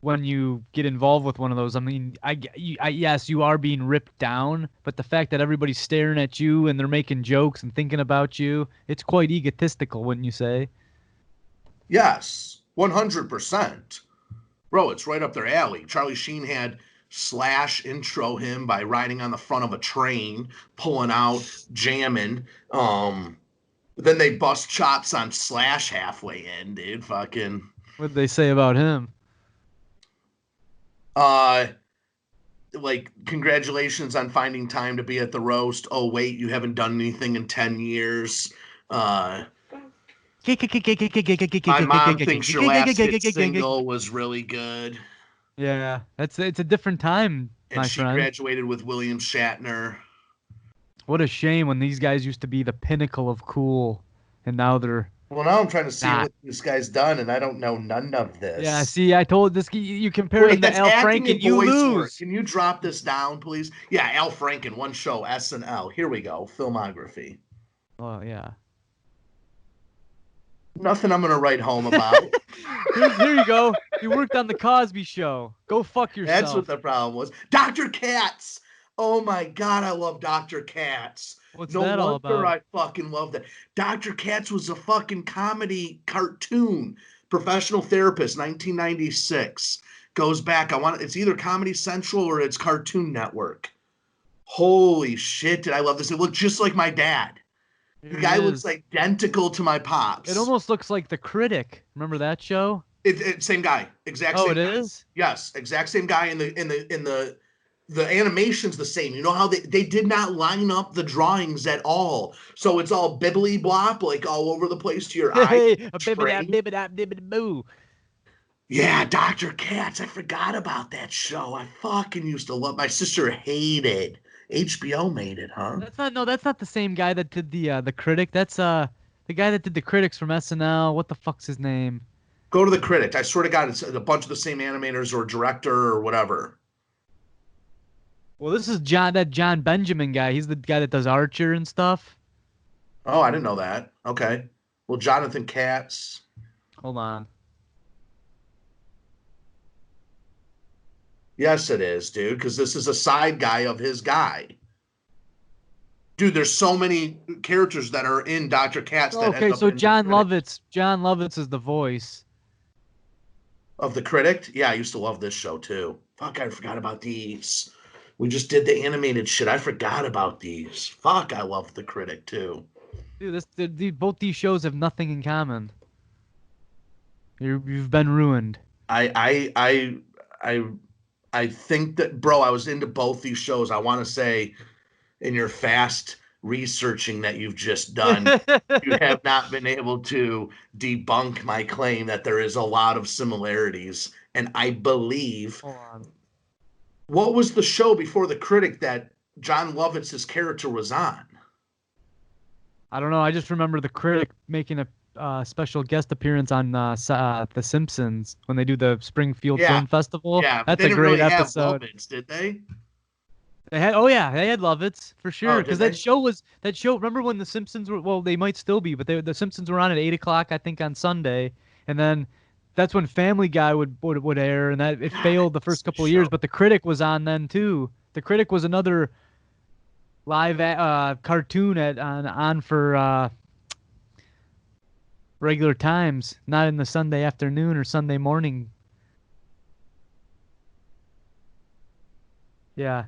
when you get involved with one of those. I mean, yes, you are being ripped down, but the fact that everybody's staring at you and they're making jokes and thinking about you, it's quite egotistical, wouldn't you say? Yes, 100%. Bro, it's right up their alley. Charlie Sheen had Slash intro him by riding on the front of a train, pulling out, jamming. Then they bust chops on Slash halfway in, dude. Fucking What did they say about him? uh like, congratulations on finding time to be at the roast. Oh wait, you haven't done anything in 10 years. Uh my mom thinks your last hit single was really good. Yeah, it's a different time, And my she friend. graduated with William Shatner. What a shame when these guys used to be the pinnacle of cool, and now they're Well, now I'm trying to see not. what this guy's done, and I don't know none of Yeah, this. see, I told this. You compare Wait, him to that's Al acting Franken, and you voice work. lose. Can you drop this down, please? Yeah, Al Franken, one show, SNL. Here we go, filmography. Well, yeah. Nothing I'm gonna write home about. Here you go. You worked on the Cosby Show. Go fuck That's what yourself. the problem was. Dr. Katz. Oh my god, I love Dr. Katz. What's No that all wonder about? I fucking love that. Dr. Katz was a fucking comedy cartoon. Professional Therapist, 1996. Goes back. It's either Comedy Central or it's Cartoon Network. Holy shit, did I love this? It looked just like my dad. The Here he guy looks is. identical to my It pops. almost looks like The Critic. Remember that show? Same guy, exact Oh, same it guy. is? Yes, exact same guy. The animation's the same. You know how they did not line up the drawings at all, so it's all bibbly blop like all over the place to your eye. Hey, a bibbida Train. bibbida bibbida boo. Yeah, Dr. Katz. I forgot about that show. I fucking used to love. My sister hated. HBO made it, huh? That's not the same guy that did the Critic. That's the guy that did the Critics from SNL. What the fuck's his name? Go to the Critic. I swear to God, it's a bunch of the same animators or director or whatever. Well, this is that John Benjamin guy. He's the guy that does Archer and stuff. Oh, I didn't know that. Okay. Well, Jonathan Katz. Hold on. Yes, it is, dude, because this is a side guy of his guy. Dude, there's so many characters that are in Dr. Katz that Okay, end up so in the Critic. John Lovitz is the voice. Of the Critic. Yeah, I used to love this show too. Fuck, I forgot about these. We just did the animated shit. I forgot about these. Fuck, I love The Critic too. Dude, both these shows have nothing in common. You've been ruined. I I I I I think that, bro, I was into both these shows. I want to say, in your fast researching that you've just done, you have not been able to debunk my claim that there is a lot of similarities. And I believe, Hold on. what was the show before The Critic that John Lovitz's character was on? I don't know. I just remember the Critic making a special guest appearance on The Simpsons when they do the Springfield Yeah, Film Festival. yeah, but That's they a didn't great really have episode. Lovitz, did they? They had, oh yeah, they had Lovitz for Oh, sure. did Because they? that show. Remember when the Simpsons were? Well, they might still be, but the Simpsons were on at 8 o'clock, I think, on Sunday, and then that's when Family Guy would air, and that it God, failed the it's first the couple of years. show. But the Critic was on then too. The Critic was another cartoon on for regular times, not in the Sunday afternoon or Sunday morning. Yeah.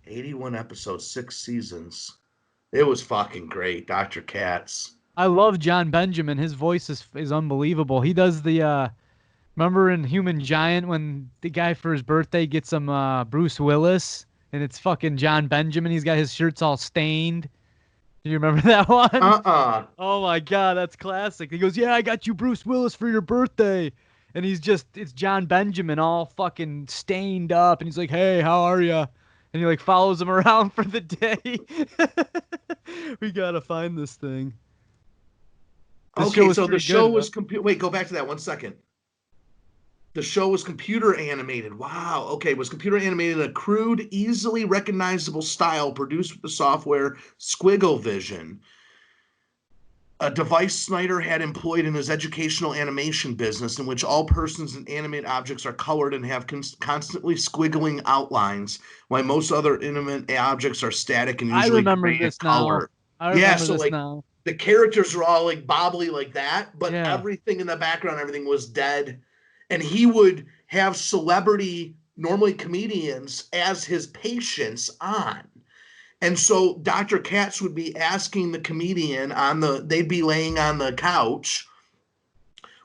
81 episodes, 6 seasons. It was fucking great, Dr. Katz. I love John Benjamin. His voice is unbelievable. He does the remember in Human Giant when the guy for his birthday gets him Bruce Willis and it's fucking John Benjamin. He's got his shirts all stained. Do you remember that one? Uh-uh. Oh my God, that's classic. He goes, "Yeah, I got you Bruce Willis for your birthday." And it's John Benjamin all fucking stained up and he's like, "Hey, how are you?" And he like follows him around for the day. We gotta find this thing. This show Okay, was so the pretty show good, was man. wait, go back to that 1 second. The show was computer animated. Wow. Okay, it was computer animated in a crude, easily recognizable style produced with the software Squiggle Vision, a device Snyder had employed in his educational animation business, in which all persons and animate objects are colored and have constantly squiggling outlines, while most other animate objects are static and I usually remember gray in this now. color. I Yeah, remember so this like now. the characters are all like bobbly like that, but Yeah. everything in the background, everything was dead. And he would have celebrity, normally comedians, as his patients on. And so Dr. Katz would be asking the comedian they'd be laying on the couch,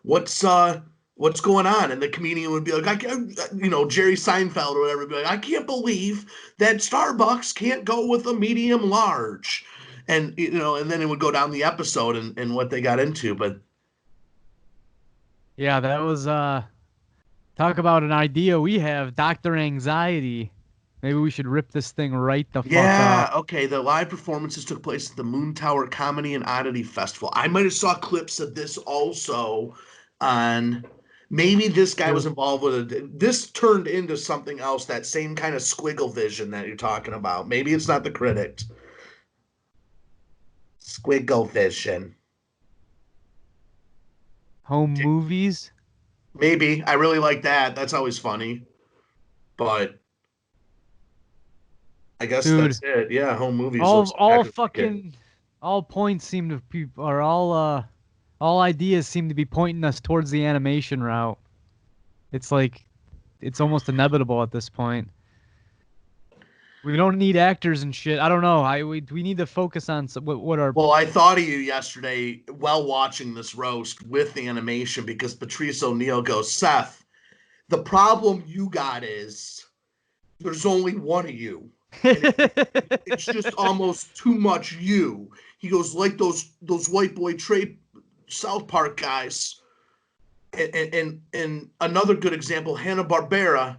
what's going on? And the comedian would be like, Jerry Seinfeld or whatever, would be like, I can't believe that Starbucks can't go with a medium large. And and then it would go down the episode and what they got into. But Yeah, that was talk about an idea we have, Dr. Anxiety. Maybe we should rip this thing right the fuck yeah, up. okay. The live performances took place at the Moon Tower Comedy and Oddity Festival. I might have saw clips of this also on. Maybe this guy It was was involved with it. This turned into something else. That same kind of squiggle vision that you're talking about. Maybe it's not The Critic. Squiggle vision. home movies. Maybe I really like that. That's always funny. But I guess Dude, that's it. Yeah, home movies all looks all exactly like it. fucking all points seem to be or all ideas seem to be pointing us towards the animation route. It's like it's almost inevitable at this point. We don't need actors and shit. I don't know. We need to focus on what our Well, I thought of you yesterday while watching this roast with the animation because Patrice O'Neill goes, Seth, the problem you got is there's only one of you. And it's just almost too much you. He goes, like those white boy trade South Park guys. And another good example, Hanna-Barbera.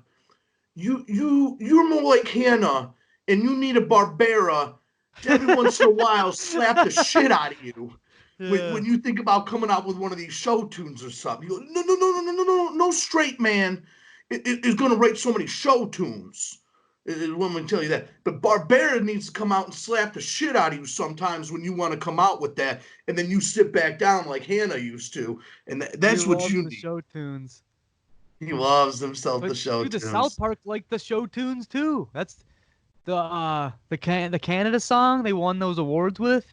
You're more like Hannah, and you need a Barbera to every once in a while slap the shit out of you Yeah. when you think about coming out with one of these show tunes or something. You go, no, straight man is going to write so many show tunes. Let me tell you that. But Barbera needs to come out and slap the shit out of you sometimes when you want to come out with that, and then you sit back down like Hannah used to, and He that's what loves you the need. show tunes. He loves himself But the show dude, the South tunes. Park like the show tunes too. That's the Canada song they won those awards with.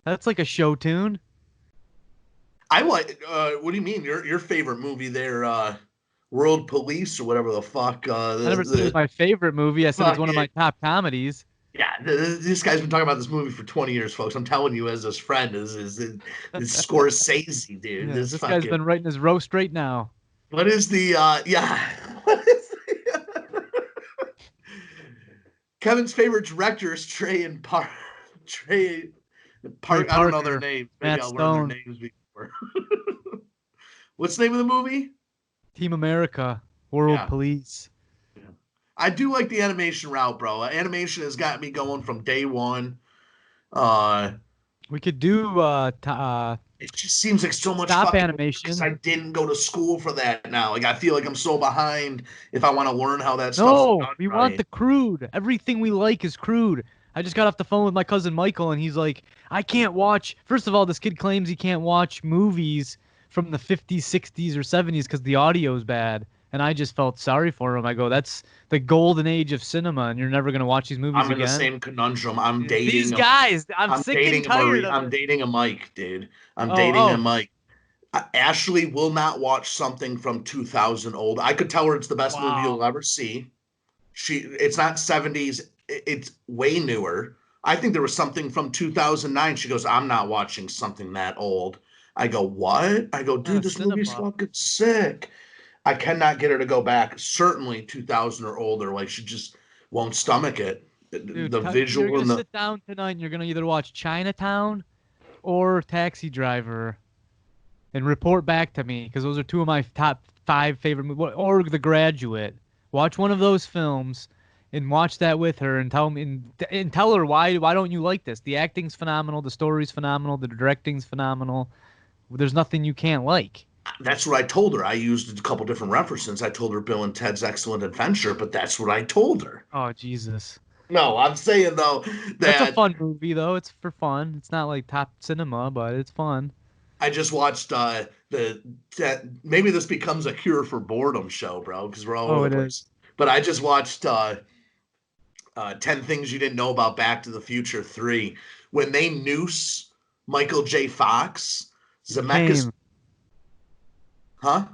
That's like a show tune. I like. What do you mean? Your favorite movie there? World Police or whatever the fuck. I never said it was my favorite movie. I said it's one of my top comedies. Yeah, this guy's been talking about this movie for 20 years, folks. I'm telling you, as his friend, is Scorsese, dude. Yeah, This this guy's fucking. been writing his roast right now. What is the yeah? What is Kevin's favorite director is Trey and Park. Trey Park. I don't know their names. Maybe I'll learn their names before. What's the name of the movie? Team America, World Police. Yeah. I do like the animation route, bro. Animation has got me going from day one. We could do it just seems like so much stop animation because I didn't go to school for that now. Like I feel like I'm so behind if I want to learn how that stuff. No, we want the crude. Everything we like is crude. I just got off the phone with my cousin Michael, and he's like, I can't watch. First of all, this kid claims he can't watch movies from the 50s, 60s, or 70s because the audio's bad. And I just felt sorry for him. I go, that's the golden age of cinema, and you're never going to watch these movies again. I'm in the same conundrum. I'm dating these guys. I'm sick and tired of I'm dating a Mike, dude. I'm dating a Mike. Ashley will not watch something from 2000 old. I could tell her it's the best movie you'll ever see. It's not 70s. It's way newer. I think there was something from 2009. She goes, I'm not watching something that old. I go, what? I go, dude, this movie's fucking sick. I cannot get her to go back. Certainly 2000 or older. Like she just won't stomach it. Dude, the visual you're and gonna sit down tonight and you're gonna either watch Chinatown or Taxi Driver and report back to me because those are two of my top 5 favorite movies. Or The Graduate. Watch one of those films and watch that with her and tell me and tell her why don't you like this? The acting's phenomenal, the story's phenomenal, the directing's phenomenal. There's nothing you can't like. That's what I told her. I used a couple different references. I told her Bill and Ted's Excellent Adventure, but that's what I told her. Oh, Jesus. No, I'm saying, though, that's a fun movie, though. It's for fun. It's not like top cinema, but it's fun. I just watched maybe this becomes a cure for boredom show, bro, because we're all over the place. But I just watched 10 Things You Didn't Know About Back to the Future 3. When they noose Michael J. Fox, Zemeckis... Huh?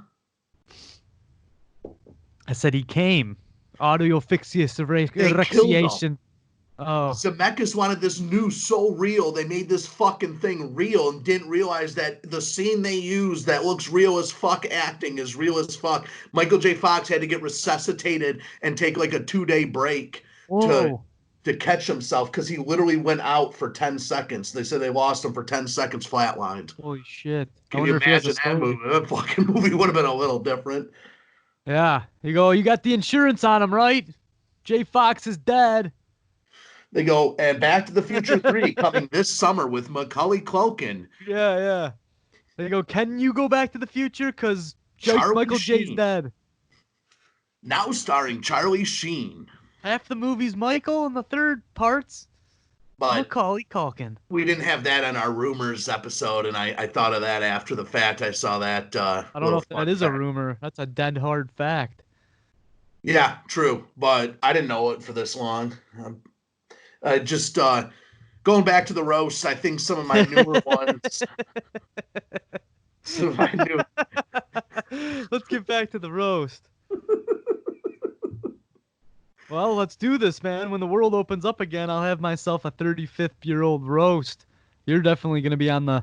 I said he came. Autoasphyxiation. Oh. Zemeckis wanted this news so real. They made this fucking thing real and didn't realize that the scene they used that looks real as fuck acting is real as fuck. Michael J. Fox had to get resuscitated and take like a 2-day break to catch himself because he literally went out for 10 seconds. They said they lost him for 10 seconds flatlined. Holy shit. Can you imagine that movie? That fucking movie would have been a little different. Yeah. You go, you got the insurance on him, right? J. Fox is dead. They go, and Back to the Future 3 coming this summer with Macaulay Culkin. Yeah. They go, can you go Back to the Future? Because Michael J's dead. Now starring Charlie Sheen. Half the movie's Michael and the third part's Macaulay Culkin. We didn't have that on our rumors episode, and I thought of that after the fact. I saw that. I don't know if that is a rumor. That's a dead hard fact. Yeah, true. But I didn't know it for this long. Just going back to the roast, I think some of my newer ones. Let's get back to the roast. Well, let's do this, man. When the world opens up again, I'll have myself a 35-year-old roast. You're definitely gonna be on the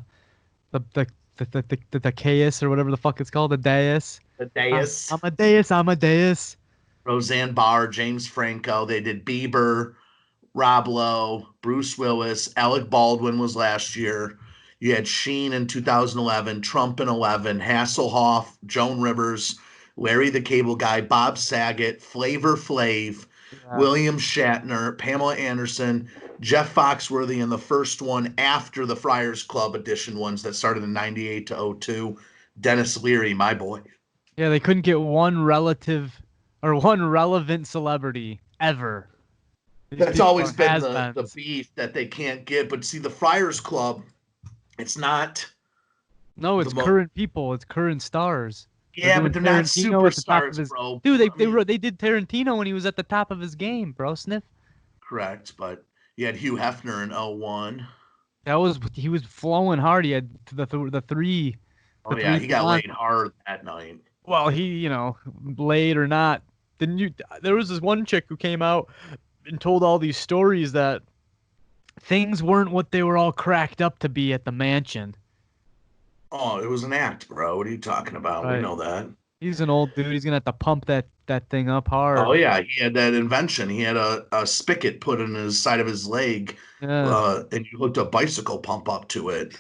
dais or whatever the fuck it's called, the dais. The dais. I'm a dais. Roseanne Barr, James Franco. They did Bieber, Rob Lowe, Bruce Willis, Alec Baldwin was last year. You had Sheen in 2011, Trump in 11, Hasselhoff, Joan Rivers, Larry the Cable Guy, Bob Saget, Flavor Flav, William Shatner, Pamela Anderson, Jeff Foxworthy in the first one after the Friars Club edition ones that started in 98 to 02. Dennis Leary, my boy. Yeah, they couldn't get one relevant celebrity ever. That's always been the beef that they can't get. But see, the Friars Club, it's not. No, it's current people. It's current stars. Yeah, but they're not superstars, bro. Dude, they did Tarantino when he was at the top of his game, bro. Sniff. Correct, but you had Hugh Hefner in 01. He was flowing hard. He had the three. Oh yeah, he got laid hard that night. Well, he, laid or not, didn't you? There was this one chick who came out and told all these stories that things weren't what they were all cracked up to be at the mansion. Oh, it was an act, bro. What are you talking about? We Right. know that. He's an old dude. He's gonna have to pump that thing up Oh hard. yeah, he had that invention. He had a spigot put in his side of his leg, Yeah. and you hooked a bicycle pump up to it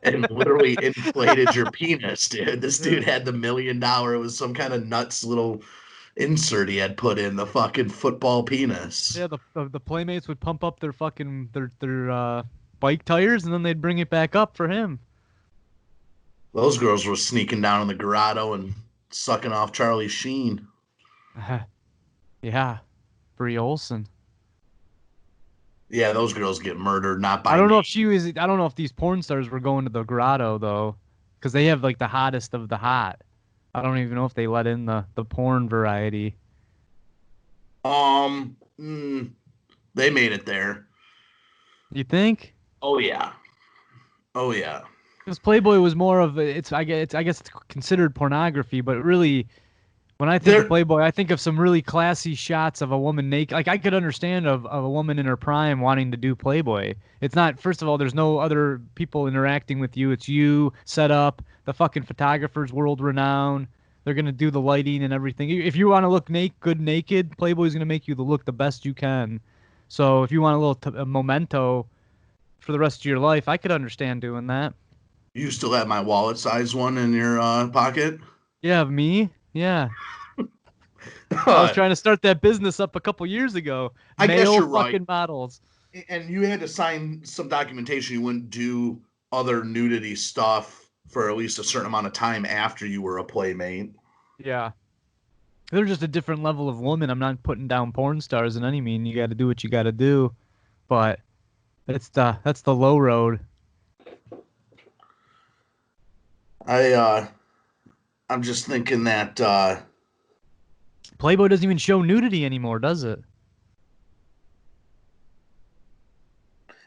and literally inflated your penis, dude. This Yeah. dude had the $1 million. It was some kind of nuts little insert he had put in the fucking football penis. Yeah, the playmates would pump up their fucking their bike tires and then they'd bring it back up for him. Those girls were sneaking down in the grotto and sucking off Charlie Sheen. Yeah, Brie Olson. Yeah, those girls get murdered, not I by don't know me. if she was. I don't know if these porn stars were going to the grotto though, because they have like the hottest of the hot. I don't even know if they let in the porn variety. Um, mm, they made it there. You think? Oh yeah. Oh yeah. Because Playboy was more of it's. I guess it's considered pornography, but really, when I think of There Playboy, I think of some really classy shots of a woman naked. Like I could understand of a woman in her prime wanting to do Playboy. It's not. First of all, there's no other people interacting with you. It's you set up. The fucking photographer's world renowned. They're gonna do the lighting and everything. If you want to look good naked, Playboy's gonna make you look the best you can. So if you want a little a memento for the rest of your life, I could understand doing that. you still have my wallet size one in your pocket. Yeah, me. Yeah. I was I trying to start that business up a couple years ago. guess Male you're right. fucking models. And you had to sign some documentation you wouldn't do other nudity stuff for at least a certain amount of time after you were a playmate. Yeah. They're just a different level of woman. I'm not putting down porn stars in any mean. You got to do what you got to do, but that's the low road. I I'm just thinking that Playboy doesn't even show nudity anymore, does it?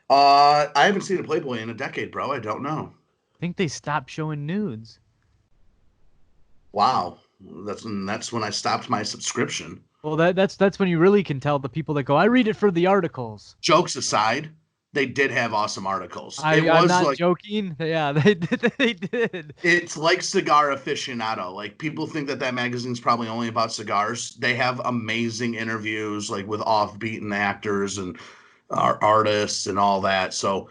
I haven't seen a Playboy in a decade, bro. I don't know. I think they stopped showing nudes. Wow. That's when I stopped my subscription. Well, that's when you really can tell the people that go, I read it for the articles. Jokes aside, they did have awesome articles. It I'm was not like joking. Yeah, they did. They did. it's like Cigar Aficionado. Like people think that that magazine's probably only about cigars. They have amazing interviews, like with offbeaten actors and artists and all that. So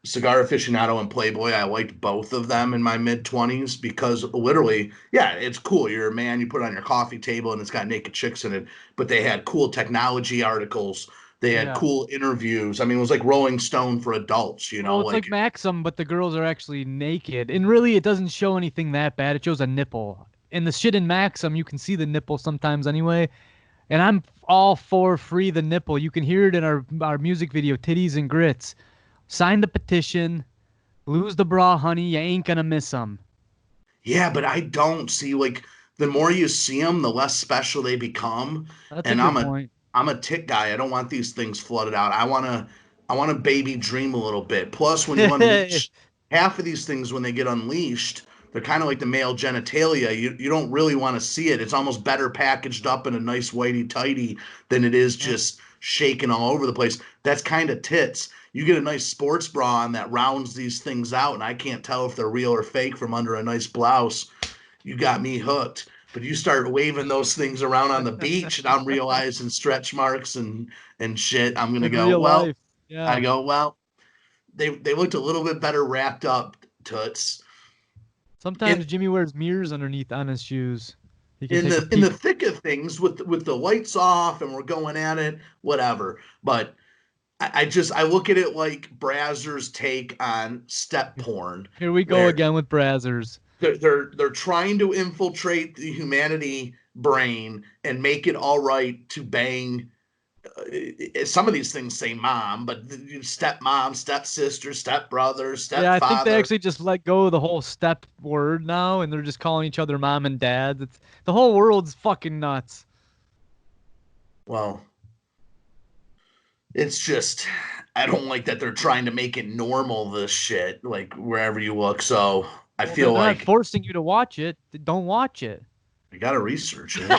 Cigar Aficionado and Playboy, I liked both of them in my mid 20s because literally, yeah, it's cool. You're a man, you put it on your coffee table and it's got naked chicks in it. But they had cool technology articles. They had Yeah. cool interviews. I mean, it was like Rolling Stone for adults, you know, Well, it's like like Maxim, but the girls are actually naked. And really, it doesn't show anything that bad. It shows a nipple. In the shit in Maxim, you can see the nipple sometimes anyway. And I'm all for free the nipple. You can hear it in our music video, Titties and Grits. Sign the petition. Lose the bra, honey. You ain't gonna miss them. yeah, but I don't see like the more you see them, the less special they become. That's a And good point. I'm a tick guy. I don't want these things flooded out. I want to baby dream a little bit. Plus, when you unleash half of these things, when they get unleashed, they're kind of like the male genitalia. You don't really want to see it. It's almost better packaged up in a nice whitey tighty than it is just shaking all over the place. That's kind of tits. You get a nice sports bra on that rounds these things out, and I can't tell if they're real or fake from under a nice blouse. You got me hooked. But you start waving those things around on the beach, and I'm realizing stretch marks and shit. I'm gonna In go, real well, life. I Yeah. go, well, they looked a little bit better wrapped up, toots. Sometimes In Jimmy wears mirrors underneath on his shoes. He can in take a the peek. thick of things with the lights off and we're going at it, whatever. But I look at it like Brazzers' take on step porn, Here we go where again with Brazzers. they're trying to infiltrate the humanity brain and make it all right to bang. Some of these things say mom, but stepmom, stepsister, stepbrother, Yeah, I think they stepfather. actually just let go of the whole step word now, and they're just calling each other mom and dad. It's the whole world's fucking nuts. Well, it's just I don't like that they're trying to make it normal this shit like wherever you look. So I Well, feel they're not like forcing you to watch it. Don't watch it. I gotta research it.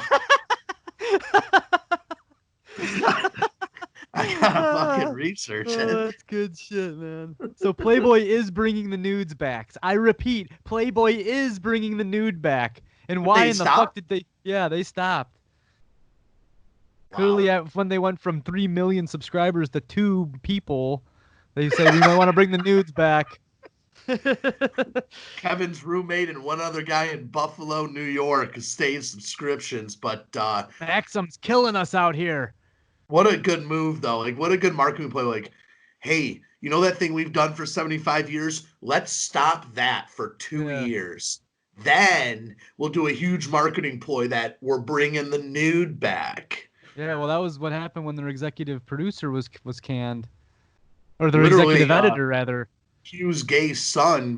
I gotta fucking Ah, research oh, it. that's good shit, man. So Playboy is bringing the nudes back. I repeat, Playboy is bringing the nude back. And But why they in the fuck stopped. did they? Yeah, they stopped. Wow. Clearly, when they went from 3 million subscribers to 2 people, they say we might want to bring the nudes back. Kevin's roommate and one other guy in Buffalo, New York, stayed subscriptions. But Maxim's killing us out here. what a good move, though. Like, what a good marketing play. Like, hey, you know that thing we've done for 75 years? Let's stop that for two Yeah. years. Then we'll do a huge marketing ploy that we're bringing the nude back. Yeah, well, that was what happened when their executive producer was canned, or their Literally, executive editor rather. Hugh's gay son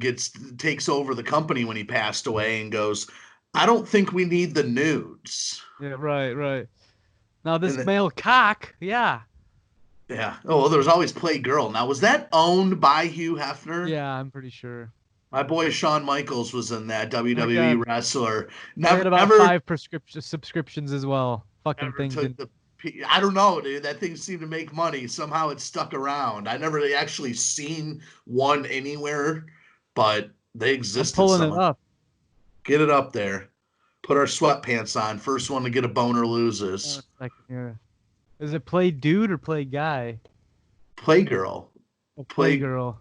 takes over the company when he passed away and goes, I don't think we need the nudes. Yeah, right, right. Now And this the, male cock, yeah, yeah. Oh, well, there was always Playgirl. Now, was that owned by Hugh Hefner? yeah, I'm pretty sure. My boy Shawn Michaels was in that I WWE got, wrestler. I got Never, about never, five prescription subscriptions as well. Fucking never thing took didn't. the. I don't know, dude. That thing seemed to make money. Somehow it stuck around. I never actually seen one anywhere, but they I'm existed pulling it somewhere. up. Get it up there. Put our sweatpants on. First one to get a boner A loses. second here. Is it play dude or play guy? Playgirl. Or play Play girl?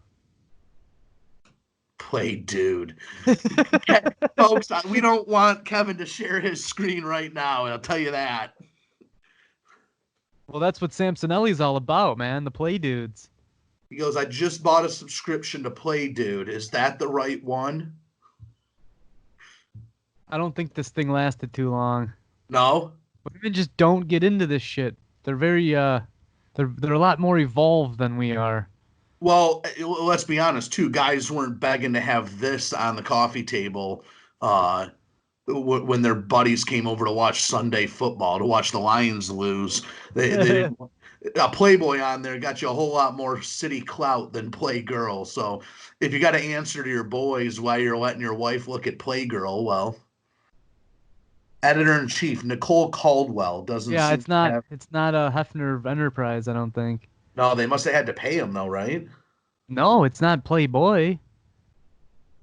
play dude. Folks, we don't want Kevin to share his screen right now. I'll tell you that. Well, that's what Samsonelli's all about, man. The play dudes. He goes, I just bought a subscription to Play Dude. Is that the right one? I don't think this thing lasted too long. No. Women just don't get into this shit. They're very they're a lot more evolved than we are. Well, let's be honest, too. Guys weren't begging to have this on the coffee table uh, when their buddies came over to watch Sunday football, to watch the Lions lose. They didn't. A Playboy on there got you a whole lot more city clout than Playgirl. So if you got to answer to your boys while you're letting your wife look at Playgirl, well, editor in chief Nicole Caldwell doesn't Yeah, seem it's to not have. it's not a Hefner Enterprise, I don't think. No, they must have had to pay him though, right? No, it's not Playboy.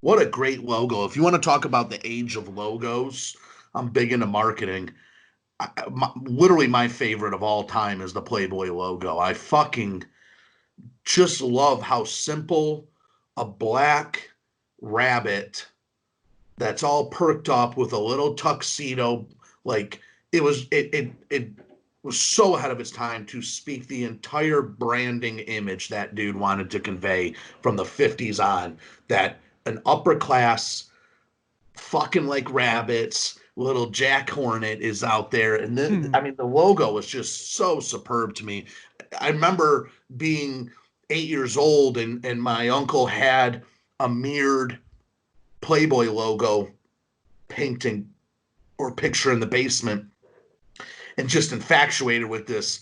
What a great logo. If you want to talk about the age of logos, I'm big into marketing. Literally, my favorite of all time is the Playboy logo. I fucking just love how simple a black rabbit that's all perked up with a little tuxedo, like it was so ahead of its time to speak the entire branding image that dude wanted to convey from the 50s on, that an upper class fucking like rabbits little Jack Hornet is out there. And then I mean the logo was just so superb to me. I remember being 8 years old and my uncle had a mirrored Playboy logo painting or picture in the basement, and just infatuated with this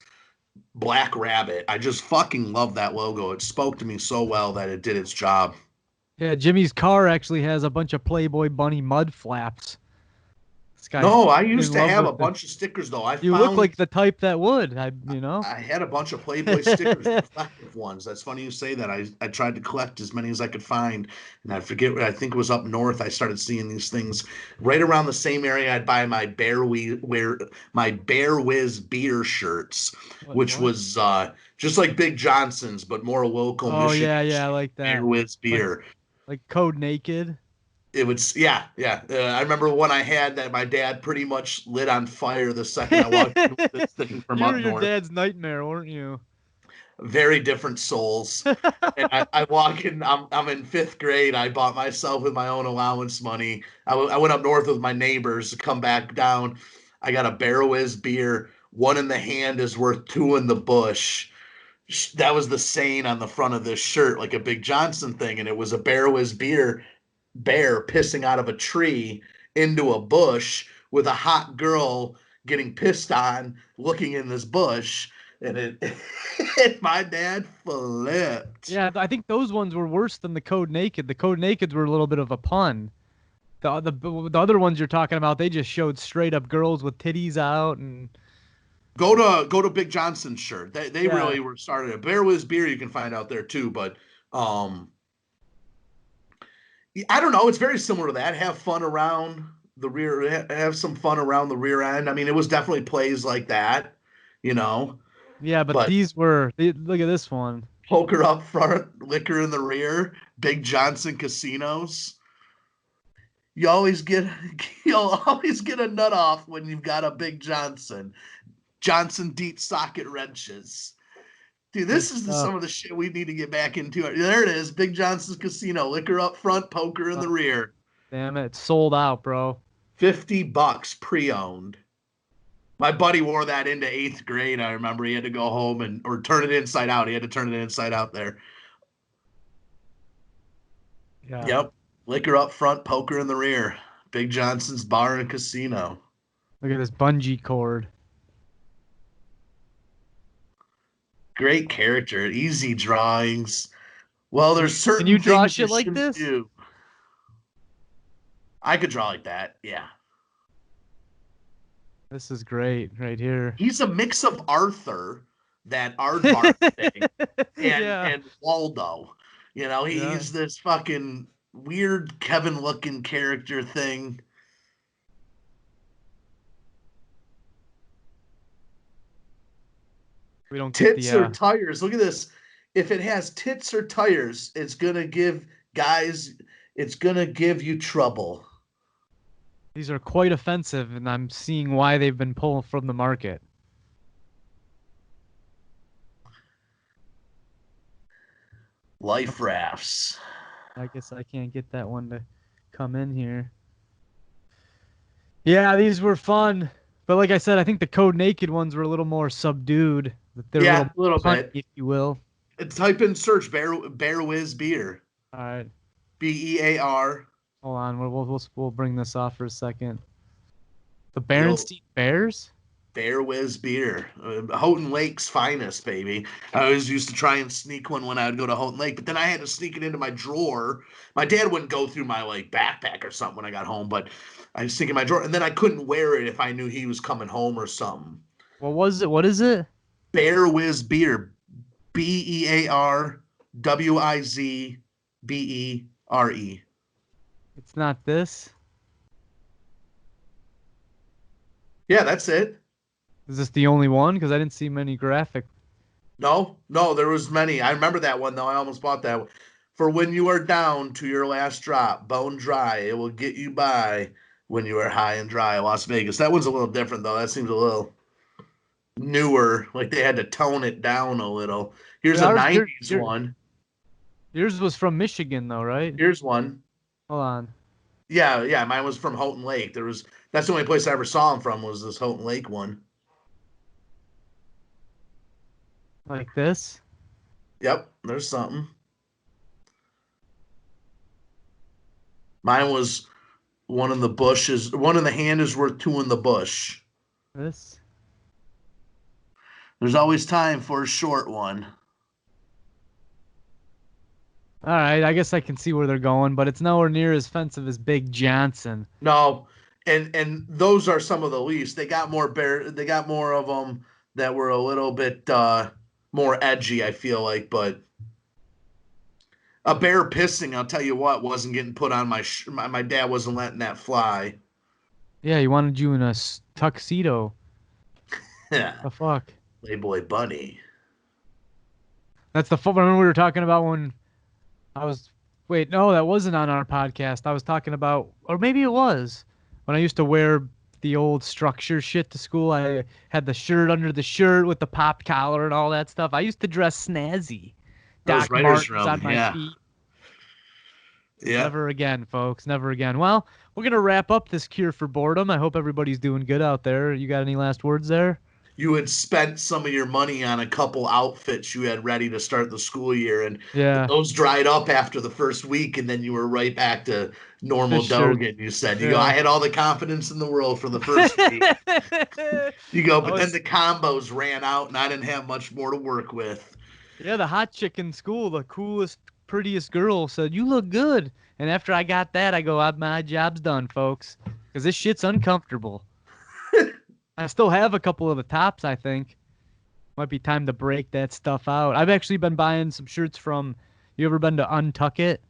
black rabbit. I just fucking love that logo. It spoke to me so well that it did its job. Yeah, Jimmy's car actually has a bunch of Playboy bunny mud flaps. This guy's No, I in used to love have a with it. bunch of stickers though. I You look found like the type that would, you know? I had a bunch of Playboy stickers, reflective ones. That's funny you say that. I tried to collect as many as I could find, and I forget. I think it was up north. I started seeing these things right around the same area. I'd buy my Bear Whiz beer shirts, which What? was just like Big Johnson's, but more local Oh Michigan yeah, yeah, I like Bear that. Whiz Like beer. like Code Naked. It was yeah. I remember one I had that my dad pretty much lit on fire the second I walked in with this thing from You were up your north. dad's nightmare, weren't you? Very different souls. And I walk in. I'm in fifth grade. I bought myself with my own allowance money. I went up north with my neighbors to come back down. I got a Barrow Whiz beer. One in the hand is worth two in the bush. That was the saying on the front of this shirt, like a Big Johnson thing, and it was a Barrow Whiz beer bear pissing out of a tree into a bush with a hot girl getting pissed on looking in this bush. and and my dad flipped. Yeah, I think those ones were worse than the Code Naked. The Code Nakeds were a little bit of a pun. The other ones you're talking about, they just showed straight up girls with titties out and Go to Big Johnson's shirt. They yeah. really were started it. Bear Wiz beer you can find out there too, but I don't know. It's very similar to that. Have fun around the rear. Have some fun around the rear end. I mean, it was definitely plays like that, you know. Yeah, but But look at this one. poker up front, liquor in the rear. Big Johnson casinos. You always get you'll always get a nut off when you've got a Big Johnson. Johnson deep socket wrenches. Dude, this is some of the shit we need to get back into. There it is, Big Johnson's Casino. Liquor up front, poker in the rear. Damn it, sold out, bro. $50 pre-owned. My buddy wore that into 8th grade. I remember he had to go home or turn it inside out. He had to turn it inside out there. Yeah. Yep. Liquor up front, poker in the rear. Big Johnson's Bar and Casino. Look at this bungee cord. Great character, easy drawings. Well, there's certain Can you draw things shit like shouldn't this? do. I could draw like that, yeah. This is great right here. He's a mix of Arthur, that aardvark thing, and Waldo. You know, he's this fucking weird Kevin-looking character thing. We don't get tits or tires. Look at this. If it has tits or tires, it's gonna give you trouble. These are quite offensive, and I'm seeing why they've been pulled from the market. Life rafts. I guess I can't get that one to come in here. Yeah, these were fun. But like I said, I think the Code Naked ones were a little more subdued. They're a little bit, if you will. Type in search Bear Wiz beer. All right. BEAR. Hold on, we'll bring this off for a second. The Berenstein Bears? Bear Wiz beer. Houghton Lake's finest, baby. I always used to try and sneak one when I would go to Houghton Lake, but then I had to sneak it into my drawer. My dad wouldn't go through my backpack or something when I got home, but I was sneaking my drawer, and then I couldn't wear it if I knew he was coming home or something. What was it? What is it? Bear Wiz beer. BEARWIZBERE. It's not this. Yeah, that's it. Is this the only one? Because I didn't see many graphic. No, there was many. I remember that one, though. I almost bought that one. For when you are down to your last drop, bone dry, it will get you by when you are high and dry. Las Vegas. That one's a little different, though. That seems a little newer. Like they had to tone it down a little. Here's a 90s one. Yours was from Michigan, though, right? Here's one. Hold on. Yeah. Mine was from Houghton Lake. That's the only place I ever saw him from was this Houghton Lake one. Like this? Yep, there's something. Mine was one in the bush one in the hand is worth two in the bush. This? There's always time for a short one. All right, I guess I can see where they're going, but it's nowhere near as offensive as Big Johnson. No, and those are some of the least. They got more of them that were a little bit more edgy, I feel like, but a bear pissing, I'll tell you what, wasn't getting put on my dad wasn't letting that fly. Yeah, he wanted you in a tuxedo. Yeah. The fuck? Playboy bunny. That's the fuck. Remember we were talking about when wait, no, that wasn't on our podcast. I was talking about, or maybe it was, when I used to wear the old structure shit to school. I had the shirt under the shirt with the popped collar and all that stuff. I used to dress snazzy. Doc Martens on my feet. Yeah. Never again, folks. Never again. Well, we're going to wrap up this Cure for Boredom. I hope everybody's doing good out there. You got any last words there? you had spent some of your money on a couple outfits you had ready to start the school year, and Yeah. those dried up after the first week, and then you were right back to normal Fish shirt. Dogan. You said, you go, I Yeah. had all the confidence in the world for the first week. You go, I but then was the combos ran out, and I didn't have much more to work with. Yeah, the hot chick in school, the coolest, prettiest girl said, "You look good." And after I got that, I go, My job's done, folks, because this shit's uncomfortable." I still have a couple of the tops, I think. Might be time to break that stuff out. I've actually been buying some shirts from. You ever been to Untuck It?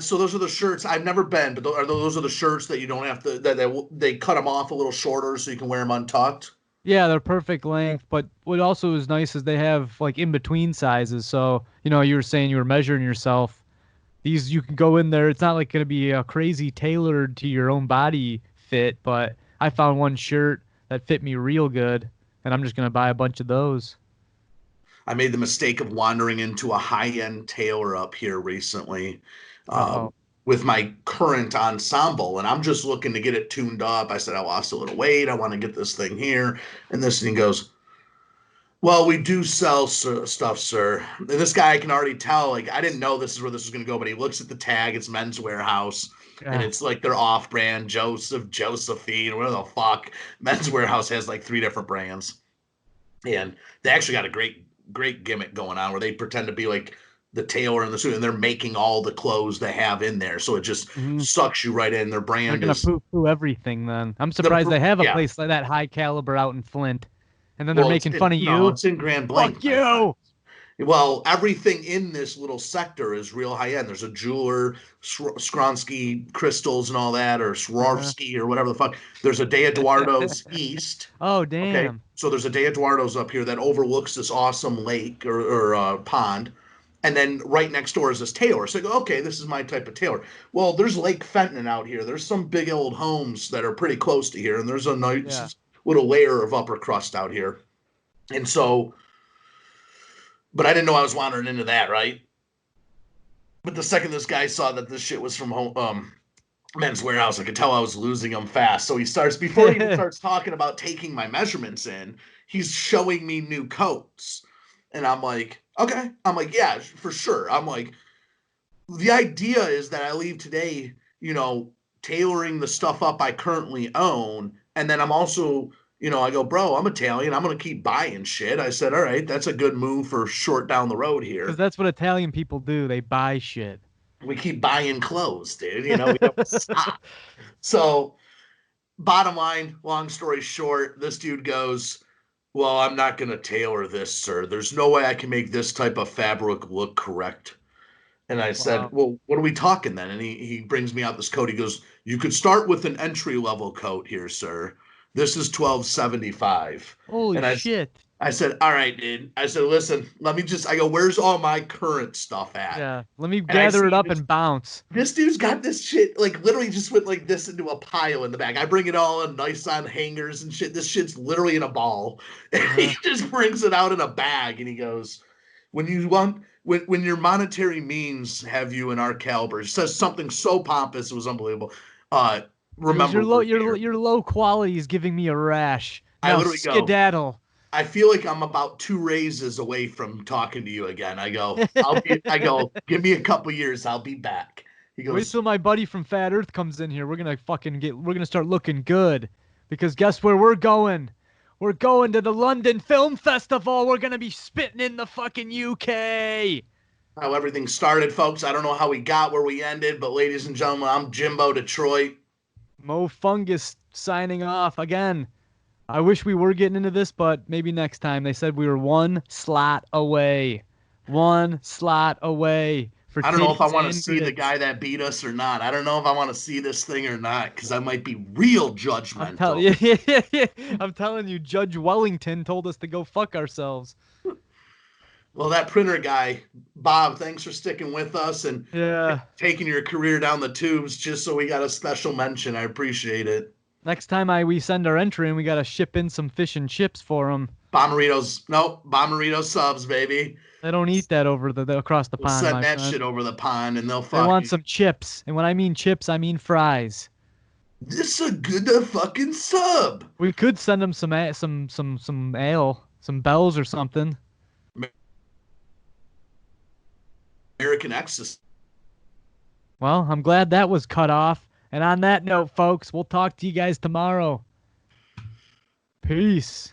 So those are the shirts. I've never been, but those are the shirts that you don't have to. That they cut them off a little shorter so you can wear them untucked. Yeah, they're perfect length. But what also is nice is they have like in between sizes. So, you were saying you were measuring yourself. These you can go in there. It's not like going to be a crazy tailored to your own body fit, but I found one shirt that fit me real good, and I'm just going to buy a bunch of those. I made the mistake of wandering into a high-end tailor up here recently Uh-oh. with my current ensemble, and I'm just looking to get it tuned up. I said, I lost a little weight. I want to get this thing here. And this thing goes, well, we do sell stuff, sir. And this guy, I can already tell, like, I didn't know this is where this was going to go, but he looks at the tag. It's Men's Warehouse. And Yeah. it's like their off-brand Josephine, whatever the fuck. Men's Warehouse has like 3 different brands, and they actually got a great gimmick going on where they pretend to be like the tailor in the suit, and they're making all the clothes they have in there, so it just Hmm. sucks you right in. Their They're brand going to is poo-poo everything then. I'm surprised they have a yeah. place like that high caliber out in Flint. And then they're Well, making fun of no, you. it's in Grand Fuck Blanc, my friend. you. Well, everything in this little sector is real high end. There's a jeweler, Skronsky crystals and all that, or Uh-huh. Swarovski or whatever the fuck. There's a De Eduardo's East. Oh, Okay, damn. so there's a De Eduardo's up here that overlooks this awesome lake or pond, and then right next door is this tailor. So I go, okay, this is my type of tailor. Well, there's Lake Fenton out here. There's some big old homes that are pretty close to here, and there's a Yeah. nice little layer of upper crust out here. And so, but I didn't know I was wandering into that, right? But the second this guy saw that this shit was from Men's Warehouse, I could tell I was losing him fast. So he starts, before he even starts talking about taking my measurements in, he's showing me new coats. And I'm like, okay. I'm like, yeah, for sure. I'm like, the idea is that I leave today, tailoring the stuff up I currently own. And then I'm also, I go, bro, I'm Italian. I'm going to keep buying shit. I said, all right, that's a good move for short down the road Because here. that's what Italian people do. They buy shit. We keep buying clothes, dude. We don't stop. So, bottom line, long story short, this dude goes, well, I'm not going to tailor this, sir. There's no way I can make this type of fabric look correct. And I said, Wow. well, what are we talking then? And he brings me out this coat. He goes, you could start with an entry level coat here, sir. This is 1275. Holy And shit. I said, all right, dude. I said, listen, I go, where's all my current stuff at? Yeah. Let me And I gather it see up and bounce. this dude's got this shit, like, literally just went like this into a pile in the back. I bring it all in nice on hangers and shit. This shit's literally in a ball. And he Uh-huh. just brings it out in a bag, and he goes, when your monetary means have you in our caliber, he says something so pompous, it was unbelievable. He goes, Remember, we're here. your low quality is giving me a rash. I Now literally go, skedaddle. I feel like I'm about 2 raises away from talking to you again. I go, give me a couple years, I'll be back. He Wait goes, till my buddy from Fat Earth comes in here. We're gonna start looking good. Because guess where we're going? We're going to the London Film Festival. We're gonna be spitting in the fucking UK. how everything started, folks. I don't know how we got where we ended, but ladies and gentlemen, I'm Jimbo Detroit. Mo Fungus signing off again. I wish we were getting into this, but maybe next time. They said we were one slot away. One slot away for I don't know if I titties want to and see the grits. guy that beat us or not. I don't know if I want to see this thing or not, because I might be real I'm telling judgmental. you, I'm telling you, Judge Wellington told us to go fuck ourselves. Well, that printer guy, Bob, thanks for sticking with us and Yeah. taking your career down the tubes just so we got a special mention. I appreciate it. Next time we send our entry in, we gotta ship in some fish and chips for them. Bomberito subs, baby. They don't eat that over the across the We'll pond, send my that friend. shit over the pond and they'll They want fucking. some chips, and when I mean chips, I mean fries. This a good fucking sub. We could send him some ale, some bells or something. American Exorcist. Well, I'm glad that was cut off. And on that note, folks, we'll talk to you guys tomorrow. Peace.